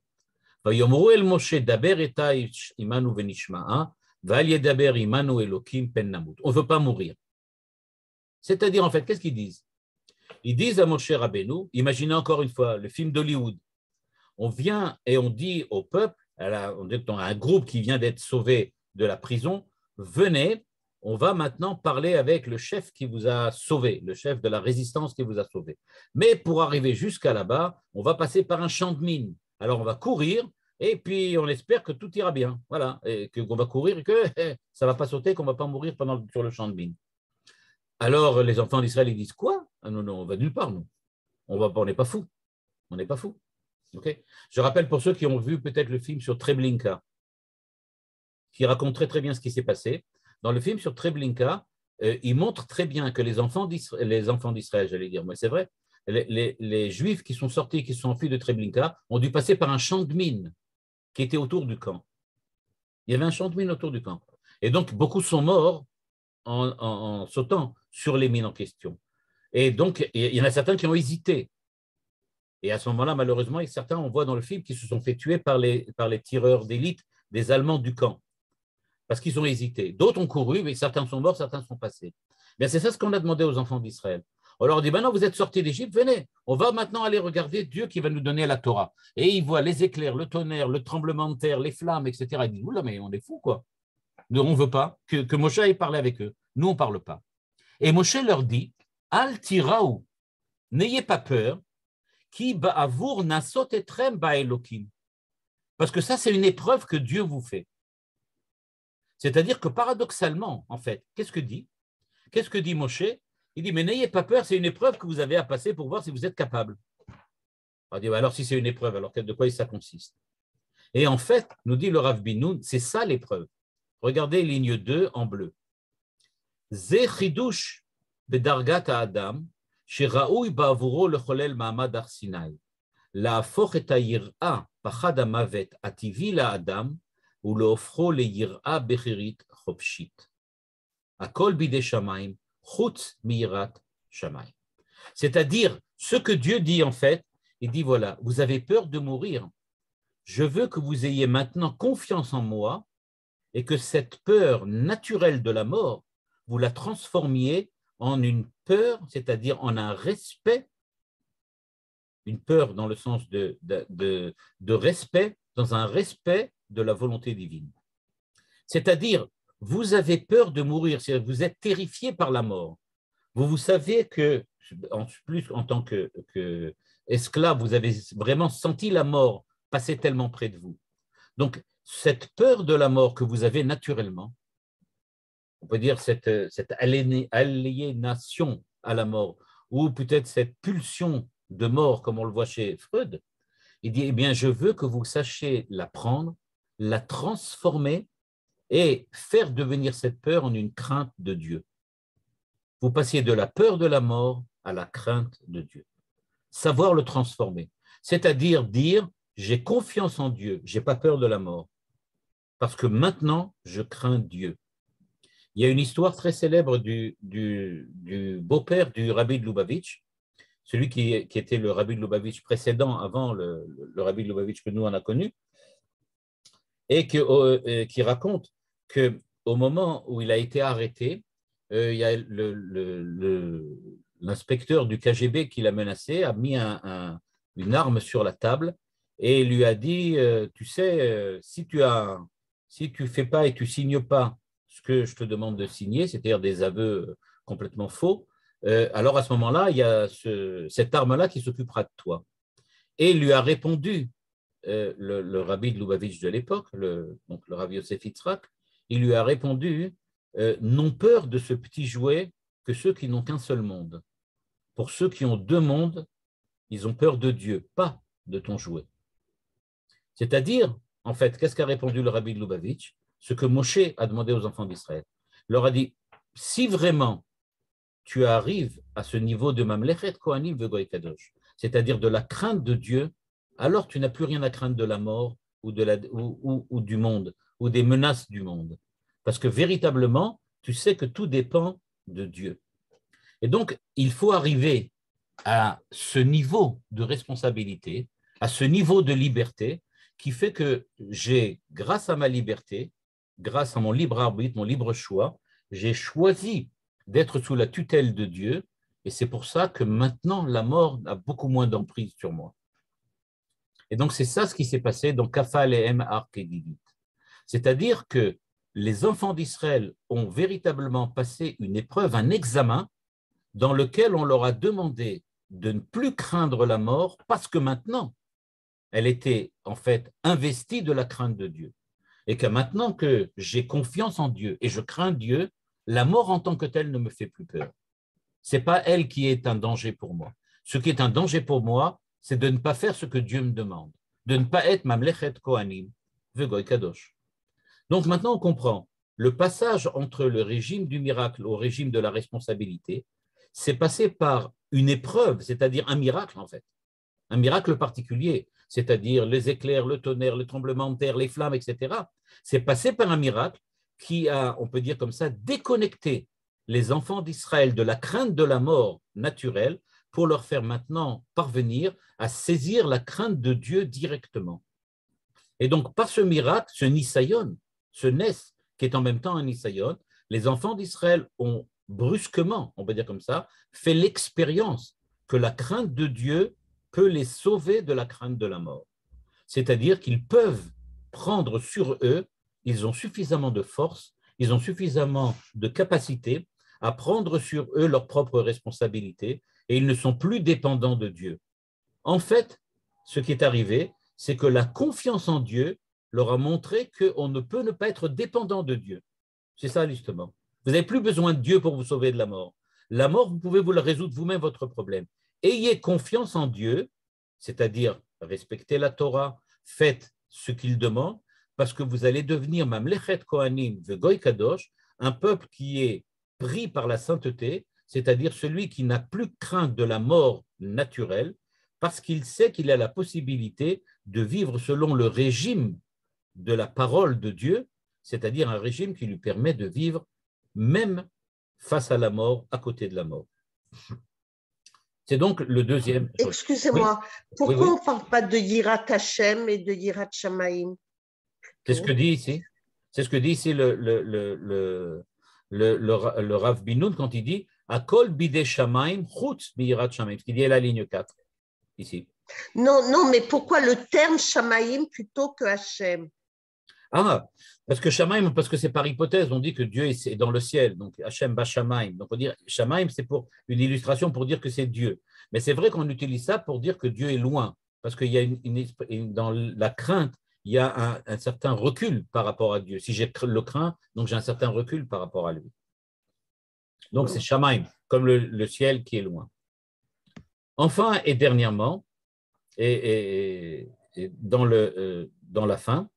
Vayomru el Moshe daber etai imanu venishma'a, val yedaber imanu elokim pen namut. On ne veut pas mourir. C'est-à-dire, en fait, qu'est-ce qu'ils disent? Ils disent à Moshe Rabbeinu, imaginez encore une fois le film d'Hollywood. On vient et on dit au peuple, on dit à un groupe qui vient d'être sauvé de la prison, venez, on va maintenant parler avec le chef qui vous a sauvé, le chef de la résistance qui vous a sauvé. Mais pour arriver jusqu'à là-bas, on va passer par un champ de mines. Alors on va courir et puis on espère que tout ira bien. Voilà, et qu'on va courir et que ça ne va pas sauter, qu'on ne va pas mourir sur le champ de mines. Alors les enfants d'Israël ils disent quoi? Ah, non, on va nulle part, nous. On n'est pas fous. On n'est pas fous. Okay. Je rappelle pour ceux qui ont vu peut-être le film sur Treblinka, qui raconte très très bien ce qui s'est passé. Dans le film sur Treblinka, il montre très bien que les enfants d'Israël, j'allais dire, mais c'est vrai, les Juifs qui sont sortis, qui sont enfuis de Treblinka, ont dû passer par un champ de mines qui était autour du camp. Il y avait un champ de mines autour du camp. Et donc, beaucoup sont morts en sautant sur les mines en question. Et donc, il y en a certains qui ont hésité. Et à ce moment-là, malheureusement, il y a certains, on voit dans le film, qui se sont fait tuer par les tireurs d'élite des Allemands du camp, parce qu'ils ont hésité. D'autres ont couru, mais certains sont morts, certains sont passés. Bien, c'est ça ce qu'on a demandé aux enfants d'Israël. On leur dit, maintenant, vous êtes sortis d'Égypte, venez, on va maintenant aller regarder Dieu qui va nous donner la Torah. Et ils voient les éclairs, le tonnerre, le tremblement de terre, les flammes, etc. Ils disent, oula, mais on est fous, quoi. On ne veut pas que Moshe aille parler avec eux. Nous, on ne parle pas. Et Moshe leur dit, Al tiraou, n'ayez pas peur, qui ba'avour nasot etrem ba'elokim. Parce que ça, c'est une épreuve que Dieu vous fait. C'est-à-dire que paradoxalement, en fait, qu'est-ce que dit Moshe? Il dit, mais n'ayez pas peur, c'est une épreuve que vous avez à passer pour voir si vous êtes capable. On dit, alors si c'est une épreuve, alors de quoi ça consiste? Et en fait, nous dit le Rav Binoun, c'est ça l'épreuve. Regardez ligne 2 en bleu. Ze chidush bedargat ha'adam, sheraoui ba'avuro lecholel ma'amad har Sinai, la'afoch et ha'yir'a pachad ha'mavet ativi la'adam, ou le'ofro le'yir'a bechirit chopshit. Akol bidei shamayim, chutz miyirat shamayim. C'est-à-dire, ce que Dieu dit en fait, il dit voilà, vous avez peur de mourir. Je veux que vous ayez maintenant confiance en moi et que cette peur naturelle de la mort, vous la transformiez en une peur, c'est-à-dire en un respect, une peur dans le sens de respect, dans un respect de la volonté divine. C'est-à-dire, vous avez peur de mourir, c'est-à-dire vous êtes terrifié par la mort. Vous savez que, en plus en tant qu'esclave, vous avez vraiment senti la mort passer tellement près de vous. Donc, cette peur de la mort que vous avez naturellement, on peut dire cette aliénation à la mort, ou peut-être cette pulsion de mort, comme on le voit chez Freud, il dit, eh bien, je veux que vous sachiez la prendre, la transformer et faire devenir cette peur en une crainte de Dieu. Vous passiez de la peur de la mort à la crainte de Dieu. Savoir le transformer, c'est-à-dire dire, j'ai confiance en Dieu, je n'ai pas peur de la mort, parce que maintenant, je crains Dieu. Il y a une histoire très célèbre du beau-père du rabbi de Lubavitch, celui qui était le rabbi de Lubavitch précédent, avant le rabbi de Lubavitch que nous on a connu, et qui raconte qu'au moment où il a été arrêté, il y a l'inspecteur du KGB qui l'a menacé, a mis une arme sur la table et lui a dit, tu sais, si tu fais pas et tu signes pas ce que je te demande de signer, c'est-à-dire des aveux complètement faux, alors à ce moment-là, il y a cette arme-là qui s'occupera de toi. Et il lui a répondu le rabbi de Lubavitch de l'époque, donc le rabbi Yosef Yitzhak, il lui a répondu, n'ont peur de ce petit jouet que ceux qui n'ont qu'un seul monde. Pour ceux qui ont deux mondes, ils ont peur de Dieu, pas de ton jouet. C'est-à-dire, en fait, qu'est-ce qu'a répondu le rabbi de Lubavitch? Ce que Moshe a demandé aux enfants d'Israël. Il leur a dit, si vraiment tu arrives à ce niveau de Mamlechet Kohanim Vegoy Kadosh, c'est-à-dire de la crainte de Dieu, alors tu n'as plus rien à craindre de la mort ou du monde, ou des menaces du monde. Parce que véritablement, tu sais que tout dépend de Dieu. Et donc, il faut arriver à ce niveau de responsabilité, à ce niveau de liberté, qui fait que j'ai, grâce à ma liberté, grâce à mon libre arbitre, mon libre choix, j'ai choisi d'être sous la tutelle de Dieu, et c'est pour ça que maintenant, la mort a beaucoup moins d'emprise sur moi. Et donc, c'est ça ce qui s'est passé dans Kafal et M. Arkedidit. C'est-à-dire que les enfants d'Israël ont véritablement passé une épreuve, un examen, dans lequel on leur a demandé de ne plus craindre la mort, parce que maintenant, elle était en fait investie de la crainte de Dieu. Et que maintenant que j'ai confiance en Dieu et je crains Dieu, la mort en tant que telle ne me fait plus peur. Ce n'est pas elle qui est un danger pour moi. Ce qui est un danger pour moi, c'est de ne pas faire ce que Dieu me demande, de ne pas être Mamlechet Kohanim Vegoy Kadosh. Donc maintenant on comprend le passage entre le régime du miracle au régime de la responsabilité, c'est passé par une épreuve, c'est-à-dire un miracle en fait, un miracle particulier, c'est-à-dire les éclairs, le tonnerre, le tremblement de terre, les flammes, etc. C'est passé par un miracle qui a, on peut dire comme ça, déconnecté les enfants d'Israël de la crainte de la mort naturelle pour leur faire maintenant parvenir à saisir la crainte de Dieu directement. Et donc, par ce miracle, ce Nisayon, ce Nes, qui est en même temps un Nisayon, les enfants d'Israël ont brusquement, on peut dire comme ça, fait l'expérience que la crainte de Dieu peut les sauver de la crainte de la mort. C'est-à-dire qu'ils peuvent prendre sur eux, ils ont suffisamment de force, ils ont suffisamment de capacité à prendre sur eux leurs propres responsabilités et ils ne sont plus dépendants de Dieu. En fait, ce qui est arrivé, c'est que la confiance en Dieu leur a montré qu'on ne peut ne pas être dépendant de Dieu. C'est ça justement. Vous n'avez plus besoin de Dieu pour vous sauver de la mort. La mort, vous pouvez vous la résoudre vous-même, votre problème. Ayez confiance en Dieu, c'est-à-dire respectez la Torah, faites ce qu'il demande, parce que vous allez devenir Mamlechet Kohanim Vegoy Kadosh, un peuple qui est pris par la sainteté, c'est-à-dire celui qui n'a plus crainte de la mort naturelle, parce qu'il sait qu'il a la possibilité de vivre selon le régime de la parole de Dieu, c'est-à-dire un régime qui lui permet de vivre même face à la mort, à côté de la mort. C'est donc le deuxième. Excusez-moi, pourquoi on ne parle pas de Yirat Hashem et de Yirat Shamaim? C'est ce que dit ici. C'est ce que dit ici le Rav Binoun quand il dit Akol bide Shamaim chutz biyirat Shamaim, ce qui dit à la ligne 4 ici. Non, mais pourquoi le terme Shamaim plutôt que Hashem? Ah, parce que Shamaim, parce que c'est par hypothèse, on dit que Dieu est dans le ciel, donc Hashem ba Shamaim. Donc on dit Shamaim, c'est pour une illustration pour dire que c'est Dieu. Mais c'est vrai qu'on utilise ça pour dire que Dieu est loin, parce qu'il y a dans la crainte, il y a un certain recul par rapport à Dieu. Si j'ai le craint, donc j'ai un certain recul par rapport à lui. Donc c'est Shamaim, comme le ciel qui est loin. Enfin et dernièrement, et dans la fin,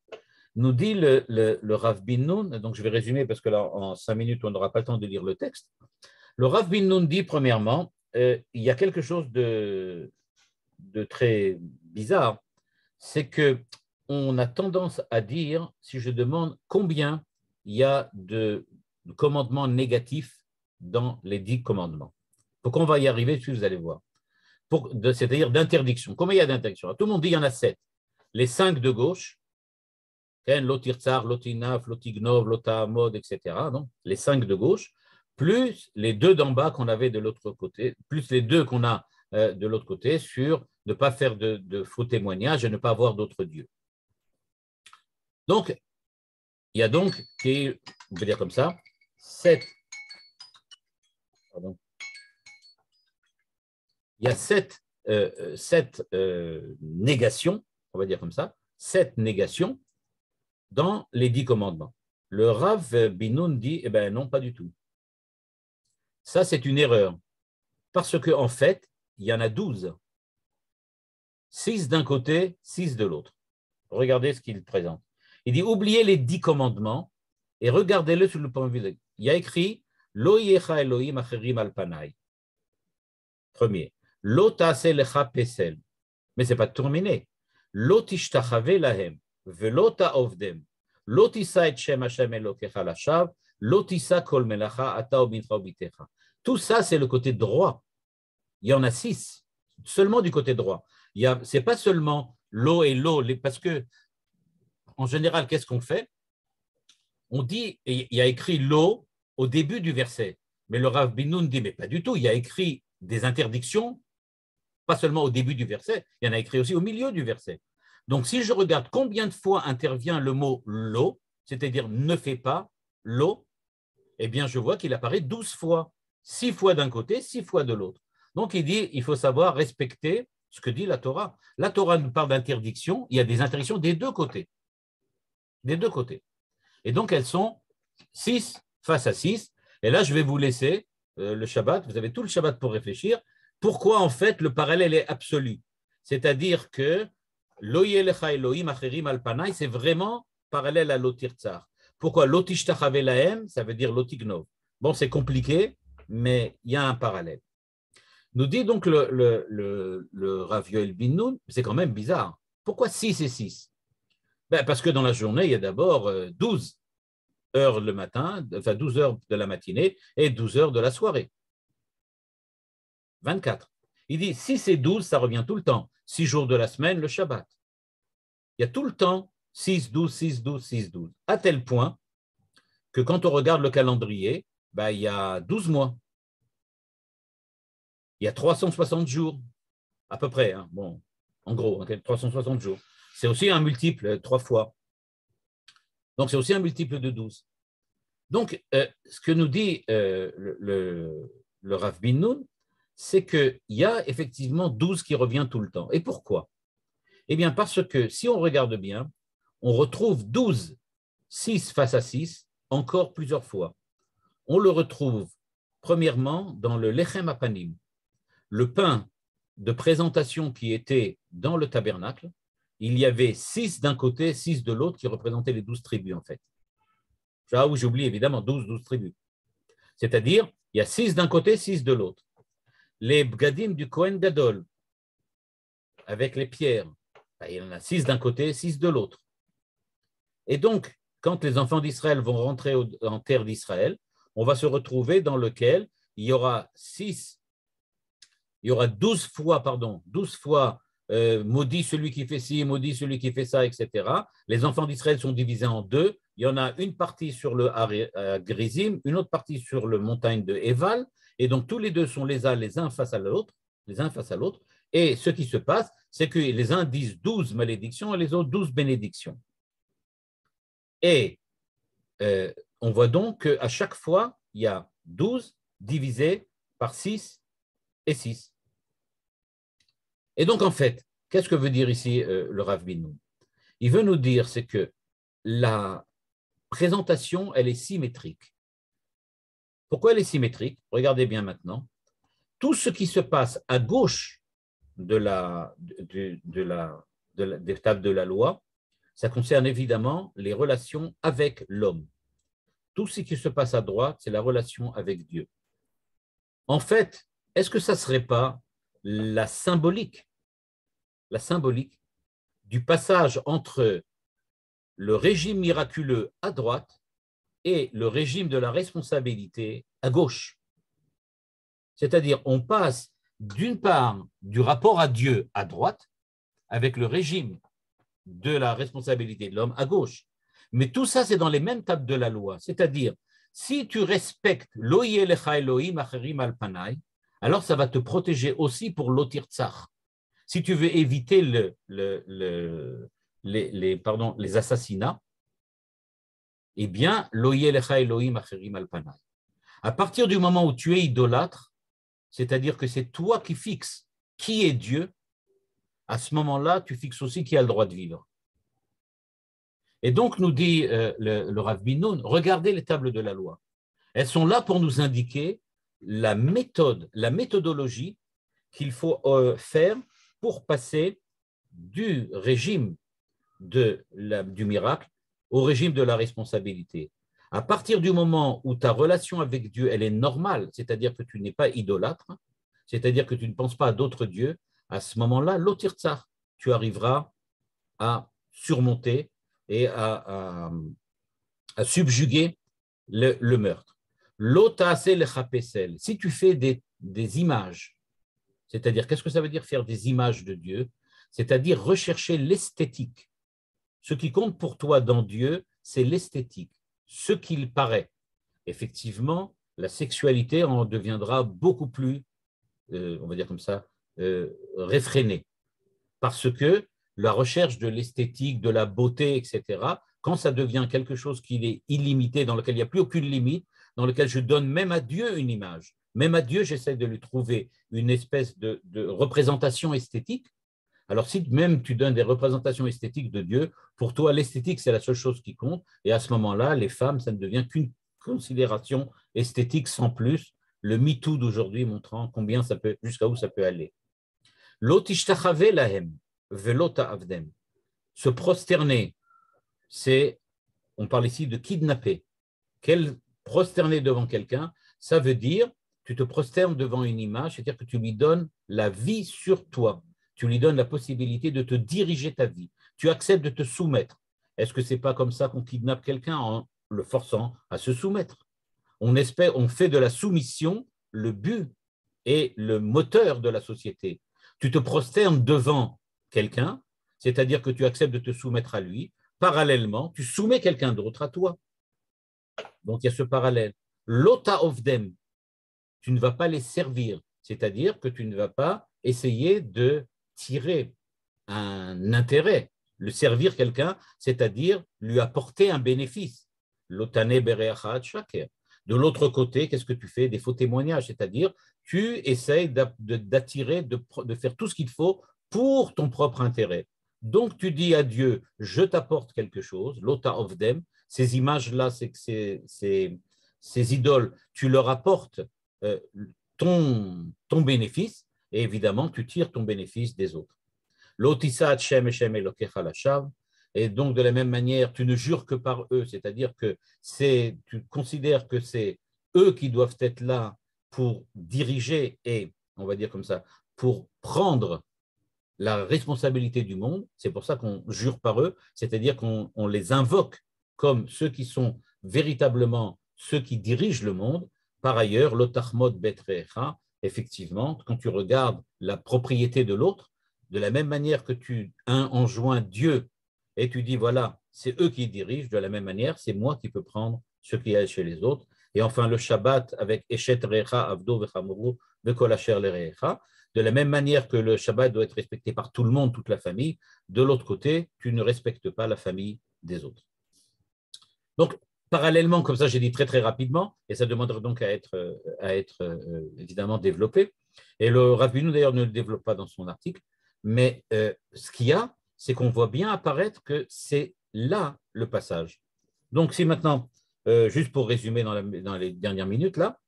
nous dit le Rav Binoun, donc je vais résumer parce que là, en 5 minutes, on n'aura pas le temps de lire le texte. Le Rav Binoun dit, premièrement, il y a quelque chose de très bizarre, c'est qu'on a tendance à dire, si je demande combien il y a de commandements négatifs dans les 10 commandements. Donc on va y arriver, si vous allez voir. C'est-à-dire d'interdiction. Combien il y a d'interdictions? Tout le monde dit qu'il y en a 7. Les 5 de gauche, Lotirtsar, Lotinaf, Lotignov, Lotamod, etc. Donc, les 5 de gauche, plus les 2 d'en bas qu'on avait de l'autre côté, plus les 2 qu'on a de l'autre côté sur ne pas faire de faux témoignages et ne pas avoir d'autres dieux. Donc, il y a donc, on peut dire comme ça, 7. Pardon. Il y a 7 négations, on va dire comme ça, 7 négations dans les 10 commandements. Le Rav Binoun dit, eh bien non, pas du tout. Ça, c'est une erreur. Parce qu'en fait, il y en a 12. 6 d'un côté, 6 de l'autre. Regardez ce qu'il présente. Il dit, oubliez les 10 commandements et regardez-le sur le point de vue. Il y a écrit, Lo yecha Elohim acherim al panai. Premier. Lo ta'aseh lecha pesel. Mais ce n'est pas terminé. Lo tishtachave lahem. Velota ovdem, lotisa et shem Hashem elokecha lashav, lotisa kol melacha ata obincha obitecha. Tout ça, c'est le côté droit. Il y en a 6, seulement du côté droit. Ce n'est pas seulement l'eau et l'eau, parce que, en général, qu'est-ce qu'on fait? On dit, il y a écrit l'eau au début du verset, mais le Rav Binoun dit, mais pas du tout, il y a écrit des interdictions, pas seulement au début du verset, il y en a écrit aussi au milieu du verset. Donc, si je regarde combien de fois intervient le mot l'eau, c'est-à-dire ne fais pas l'eau, eh bien, je vois qu'il apparaît 12 fois, 6 fois d'un côté, 6 fois de l'autre. Donc, il dit, il faut savoir respecter ce que dit la Torah. La Torah nous parle d'interdiction, il y a des interdictions des deux côtés. Des deux côtés. Et donc, elles sont 6 face à 6. Et là, je vais vous laisser le Shabbat, vous avez tout le Shabbat pour réfléchir, pourquoi en fait le parallèle est absolu. C'est-à-dire que Lo yelecha Elohim acherim al panai, c'est vraiment parallèle à l'otirtsar. Pourquoi l'otishtachave lahem, ça veut dire l'otignov. Bon, c'est compliqué, mais il y a un parallèle. Nous dit donc le Rav Yoel bin Nun, c'est quand même bizarre. Pourquoi 6 et 6? Parce que dans la journée, il y a d'abord 12 heures le matin, enfin 12 heures de la matinée et 12 heures de la soirée. 24. Il dit 6 et 12, ça revient tout le temps. 6 jours de la semaine, le Shabbat. Il y a tout le temps 6, 12, 6, 12, 6, 12. À tel point que quand on regarde le calendrier, il y a 12 mois. Il y a 360 jours, à peu près. Hein. Bon, en gros, 360 jours. C'est aussi un multiple, 3 fois. Donc, c'est aussi un multiple de 12. Donc, ce que nous dit le Rav bin Nun, c'est qu'il y a effectivement 12 qui revient tout le temps. Et pourquoi? Eh bien, parce que si on regarde bien, on retrouve 12, 6 face à 6, encore plusieurs fois. On le retrouve premièrement dans le Lechem Apanim, le pain de présentation qui était dans le tabernacle. Il y avait 6 d'un côté, 6 de l'autre qui représentaient les 12 tribus en fait. Là où j'oublie évidemment 12 tribus. C'est-à-dire, il y a 6 d'un côté, 6 de l'autre. Les bgadim du Kohen Gadol, avec les pierres, il y en a 6 d'un côté, 6 de l'autre. Et donc, quand les enfants d'Israël vont rentrer en terre d'Israël, on va se retrouver dans lequel il y aura 12 fois maudit celui qui fait ci, maudit celui qui fait ça, etc. Les enfants d'Israël sont divisés en deux. Il y en a une partie sur le Grizim, une autre partie sur le montagne de Eval, et donc tous les deux sont les uns face à l'autre, et ce qui se passe, c'est que les uns disent 12 malédictions et les autres 12 bénédictions. Et on voit donc qu'à chaque fois, il y a 12 divisé par 6 et 6. Et donc, en fait, qu'est-ce que veut dire ici le Rav bin Nun? Il veut nous dire, c'est que la présentation, elle est symétrique. Pourquoi elle est symétrique? Regardez bien maintenant. Tout ce qui se passe à gauche des tables de la loi, ça concerne évidemment les relations avec l'homme. Tout ce qui se passe à droite, c'est la relation avec Dieu. En fait, est-ce que ça ne serait pas la symbolique du passage entre le régime miraculeux à droite et le régime de la responsabilité à gauche? C'est-à-dire, on passe d'une part du rapport à Dieu à droite avec le régime de la responsabilité de l'homme à gauche. Mais tout ça, c'est dans les mêmes tables de la loi. C'est-à-dire, si tu respectes l'Oye lecha Elohim acherim al panai, alors ça va te protéger aussi pour l'otir tsar. Si tu veux éviter les assassinats, eh bien, l'Oye lecha Elohim acherim al panai. À partir du moment où tu es idolâtre, c'est-à-dire que c'est toi qui fixes qui est Dieu, à ce moment-là, tu fixes aussi qui a le droit de vivre. Et donc, nous dit le Rav bin Nun, regardez les tables de la loi. Elles sont là pour nous indiquer la méthodologie qu'il faut faire pour passer du régime du miracle au régime de la responsabilité. À partir du moment où ta relation avec Dieu, elle est normale, c'est-à-dire que tu n'es pas idolâtre, c'est-à-dire que tu ne penses pas à d'autres dieux, à ce moment-là, l'otir tsar, tu arriveras à surmonter et à subjuguer le meurtre. L'otase le chapesel, si tu fais des images, c'est-à-dire, qu'est-ce que ça veut dire faire des images de Dieu? C'est-à-dire rechercher l'esthétique. Ce qui compte pour toi dans Dieu, c'est l'esthétique, ce qu'il paraît. Effectivement, la sexualité en deviendra beaucoup plus, on va dire comme ça, réfrénée. Parce que la recherche de l'esthétique, de la beauté, etc., quand ça devient quelque chose qui est illimité, dans lequel il n'y a plus aucune limite, dans lequel je donne même à Dieu une image, même à Dieu, j'essaie de lui trouver une espèce de représentation esthétique. Alors, si même tu donnes des représentations esthétiques de Dieu, pour toi, l'esthétique, c'est la seule chose qui compte. Et à ce moment-là, les femmes, ça ne devient qu'une considération esthétique sans plus. Le MeToo d'aujourd'hui montrant combien ça peut, jusqu'à où ça peut aller. L'otishtachave lahem, velota avdem. Se prosterner, c'est on parle ici de kidnapper. Prosterner devant quelqu'un, ça veut dire tu te prosternes devant une image, c'est-à-dire que tu lui donnes la vie sur toi. Tu lui donnes la possibilité de te diriger ta vie. Tu acceptes de te soumettre. Est-ce que ce n'est pas comme ça qu'on kidnappe quelqu'un en le forçant à se soumettre? On fait de la soumission le but et le moteur de la société. Tu te prosternes devant quelqu'un, c'est-à-dire que tu acceptes de te soumettre à lui. Parallèlement, tu soumets quelqu'un d'autre à toi. Donc, il y a ce parallèle. L'ota ofdem, tu ne vas pas les servir, c'est-à-dire que tu ne vas pas essayer de tirer un intérêt, le servir quelqu'un, c'est-à-dire lui apporter un bénéfice. L'otane bereachat shaker. De l'autre côté, qu'est-ce que tu fais? Des faux témoignages, c'est-à-dire tu essayes d'attirer, de faire tout ce qu'il faut pour ton propre intérêt. Donc, tu dis à Dieu, je t'apporte quelque chose, l'ota ofdem, ces images-là, ces idoles, tu leur apportes ton bénéfice, et évidemment, tu tires ton bénéfice des autres. L'otissa Hachem Hachem Elokecha Lashav, et donc de la même manière, tu ne jures que par eux, c'est-à-dire que tu considères que c'est eux qui doivent être là pour diriger et, on va dire comme ça, pour prendre la responsabilité du monde. C'est pour ça qu'on jure par eux, c'est-à-dire qu'on les invoque comme ceux qui sont véritablement ceux qui dirigent le monde. Par ailleurs, l'otachmod betrecha, effectivement, quand tu regardes la propriété de l'autre, de la même manière que tu enjoins Dieu et tu dis, voilà, c'est eux qui dirigent, de la même manière, c'est moi qui peux prendre ce qui est chez les autres. Et enfin, le Shabbat avec Eshet Recha, Avdo Vechamuru, Vekol Asher Lerecha, de la même manière que le Shabbat doit être respecté par tout le monde, toute la famille, de l'autre côté, tu ne respectes pas la famille des autres. Donc, parallèlement, comme ça j'ai dit très très rapidement, et ça demanderait donc à être évidemment développé, et le Rav Binou d'ailleurs ne le développe pas dans son article, mais ce qu'il y a, c'est qu'on voit bien apparaître que c'est là le passage. Donc si maintenant, juste pour résumer dans les dernières minutes là,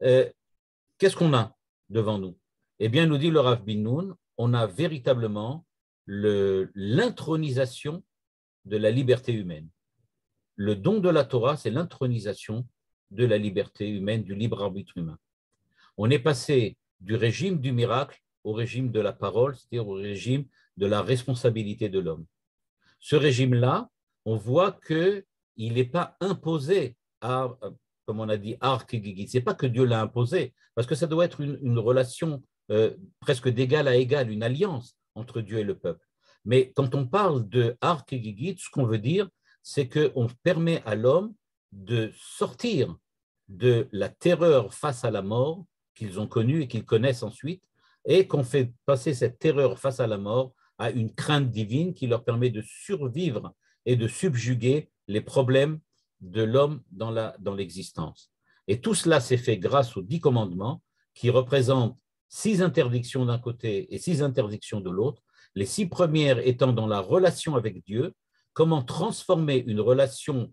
qu'est-ce qu'on a devant nous? Eh bien, nous dit le Rav Binoun, on a véritablement l'intronisation de la liberté humaine. Le don de la Torah, c'est l'intronisation de la liberté humaine, du libre arbitre humain. On est passé du régime du miracle au régime de la parole, c'est-à-dire au régime de la responsabilité de l'homme. Ce régime-là, on voit qu'il n'est pas imposé à, comme on a dit, Ark et Gigit. Ce n'est pas que Dieu l'a imposé, parce que ça doit être une relation presque d'égal à égal, une alliance entre Dieu et le peuple. Mais quand on parle de Ark et Gigit, ce qu'on veut dire, c'est qu'on permet à l'homme de sortir de la terreur face à la mort qu'ils ont connue et qu'ils connaissent ensuite, et qu'on fait passer cette terreur face à la mort à une crainte divine qui leur permet de survivre et de subjuguer les problèmes de l'homme dans l'existence. Et tout cela s'est fait grâce aux 10 commandements qui représentent 6 interdictions d'un côté et 6 interdictions de l'autre, les 6 premières étant dans la relation avec Dieu, comment transformer une relation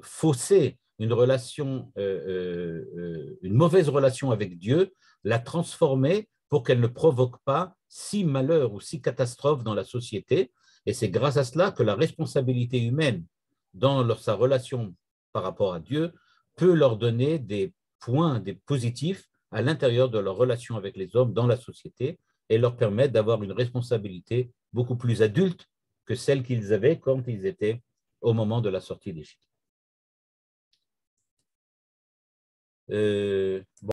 faussée, une mauvaise relation avec Dieu, la transformer pour qu'elle ne provoque pas 6 malheurs ou 6 catastrophes dans la société. Et c'est grâce à cela que la responsabilité humaine dans sa relation par rapport à Dieu peut leur donner des points, des positifs à l'intérieur de leur relation avec les hommes dans la société et leur permettre d'avoir une responsabilité beaucoup plus adulte que celle qu'ils avaient quand ils étaient au moment de la sortie d'Égypte.